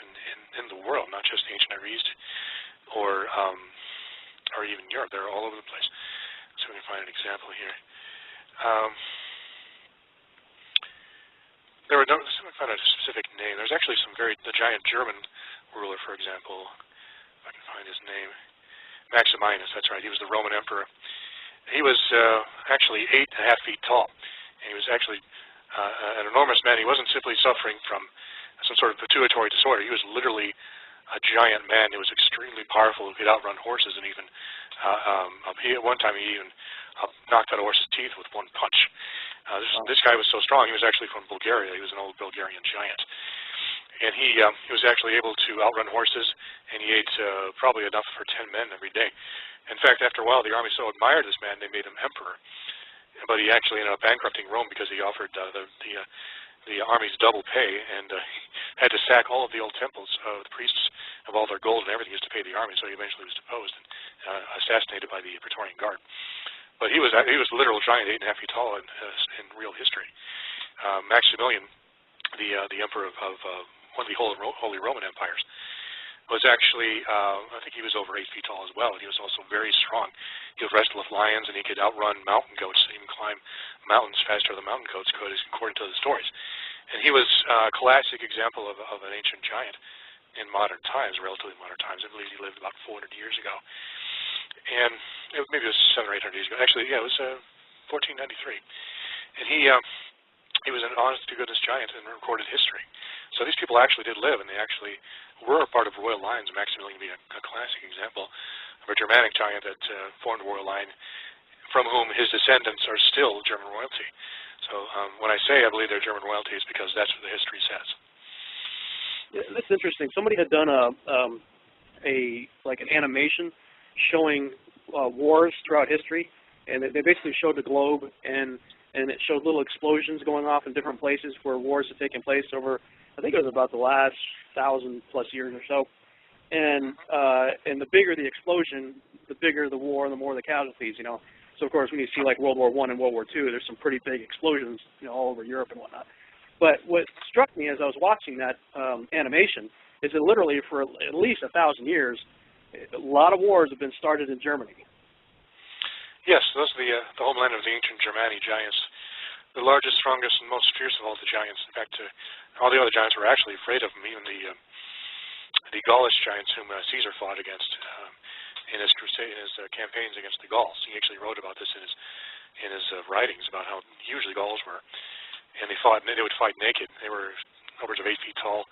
in the world, not just the ancient Near East or even Europe. They're all over the place. So we can find an example here. Let me find a specific name. There's actually the giant German ruler, for example, if I can find his name, Maximinus, that's right, he was the Roman emperor. He was actually 8.5 feet tall, and he was actually an enormous man. He wasn't simply suffering from some sort of pituitary disorder. He was literally a giant man. He was extremely powerful. He could outrun horses, and even at one time he even knocked out a horse's teeth with one punch. This guy was so strong. He was actually from Bulgaria. He was an old Bulgarian giant. And he was actually able to outrun horses, and he ate probably enough for 10 men every day. In fact, after a while, the army so admired this man, they made him emperor. But he actually ended up bankrupting Rome because he offered the army's double pay, and had to sack all of the old temples, the priests of all their gold and everything just to pay the army. So he eventually was deposed and assassinated by the Praetorian Guard. But he was a literal giant, 8.5 feet tall in real history. Maximilian, the emperor of one of the Holy Roman Empires, was actually, I think he was over 8 feet tall as well, and he was also very strong. He would wrestle with lions, and he could outrun mountain goats, and even climb mountains faster than mountain goats could, according to the stories. And he was a classic example of an ancient giant in modern times, relatively modern times. I believe he lived about 400 years ago. And maybe it was 700 or 800 years ago. Actually, yeah, it was 1493. And he was an honest-to-goodness giant in recorded history. So these people actually did live, and they actually were a part of royal lines, Maximilian being a classic example of a Germanic giant that formed a royal line from whom his descendants are still German royalty. So when I say I believe they're German royalty, it's because that's what the history says. Yeah, that's interesting. Somebody had done an animation showing wars throughout history, and they basically showed the globe, and it showed little explosions going off in different places where wars had taken place over, I think it was about the last 1,000+ years or so. And the bigger the explosion, the bigger the war, and the more the casualties, you know. So of course, when you see like World War I and World War II, there's some pretty big explosions, you know, all over Europe and whatnot. But what struck me as I was watching that animation is that literally for at least 1,000 years, a lot of wars have been started in Germany. Yes, those are the homeland of the ancient Germanic giants, the largest, strongest, and most fierce of all the giants. In fact, all the other giants were actually afraid of them, even the Gaulish giants whom Caesar fought against in his campaigns against the Gauls. He actually wrote about this in his writings about how huge the Gauls were, and they would fight naked. They were upwards of 8 feet tall,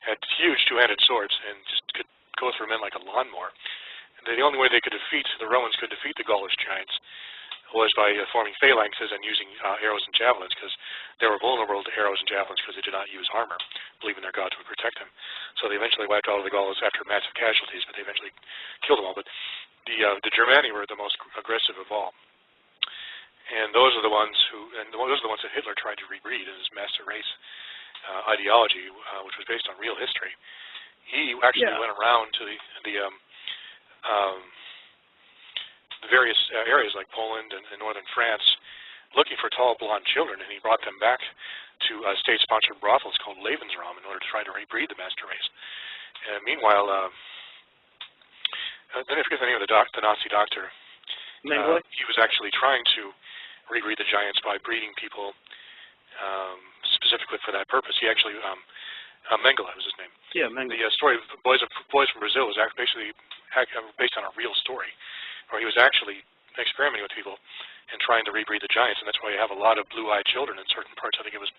had huge two-handed swords, and just could go through men like a lawnmower. The only way the Romans could defeat the Gaulish giants was by forming phalanxes and using arrows and javelins, because they were vulnerable to arrows and javelins because they did not use armor, believing their gods would protect them. So they eventually wiped out all the Gauls after massive casualties, but they eventually killed them all. But the Germani were the most aggressive of all, and those are the ones that Hitler tried to rebreed in his master race ideology, which was based on real history. He actually went around to the various areas like Poland and northern France looking for tall blonde children, and he brought them back to state-sponsored brothels called Lebensraum in order to try to rebreed the master race. Meanwhile, I forget the name of the Nazi doctor. He was actually trying to rebreed the giants by breeding people specifically for that purpose. He actually, Mengele was his name. Yeah, Mengele. The story of Boys from Brazil was basically based on a real story, where he was actually experimenting with people and trying to rebreed the giants, and that's why you have a lot of blue-eyed children in certain parts. I think it was,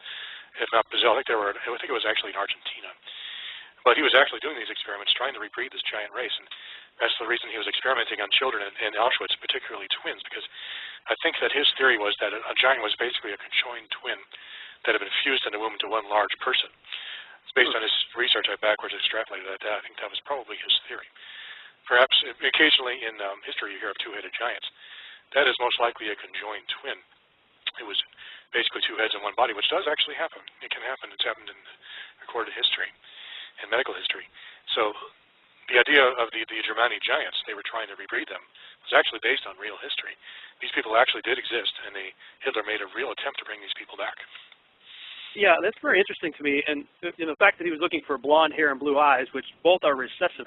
if not Brazil, I think it was actually in Argentina. But he was actually doing these experiments, trying to rebreed this giant race, and that's the reason he was experimenting on children in Auschwitz, particularly twins, because I think that his theory was that a giant was basically a conjoined twin that had been fused in a womb to one large person. It's based on his research. I backwards extrapolated that. I think that was probably his theory. Perhaps occasionally in history you hear of two-headed giants. That is most likely a conjoined twin. It was basically two heads and one body, which does actually happen. It can happen. It's happened in recorded history and medical history. So the idea of the Germanic giants, they were trying to rebreed them, was actually based on real history. These people actually did exist, and Hitler made a real attempt to bring these people back. Yeah, that's very interesting to me, and the fact that he was looking for blonde hair and blue eyes, which both are recessive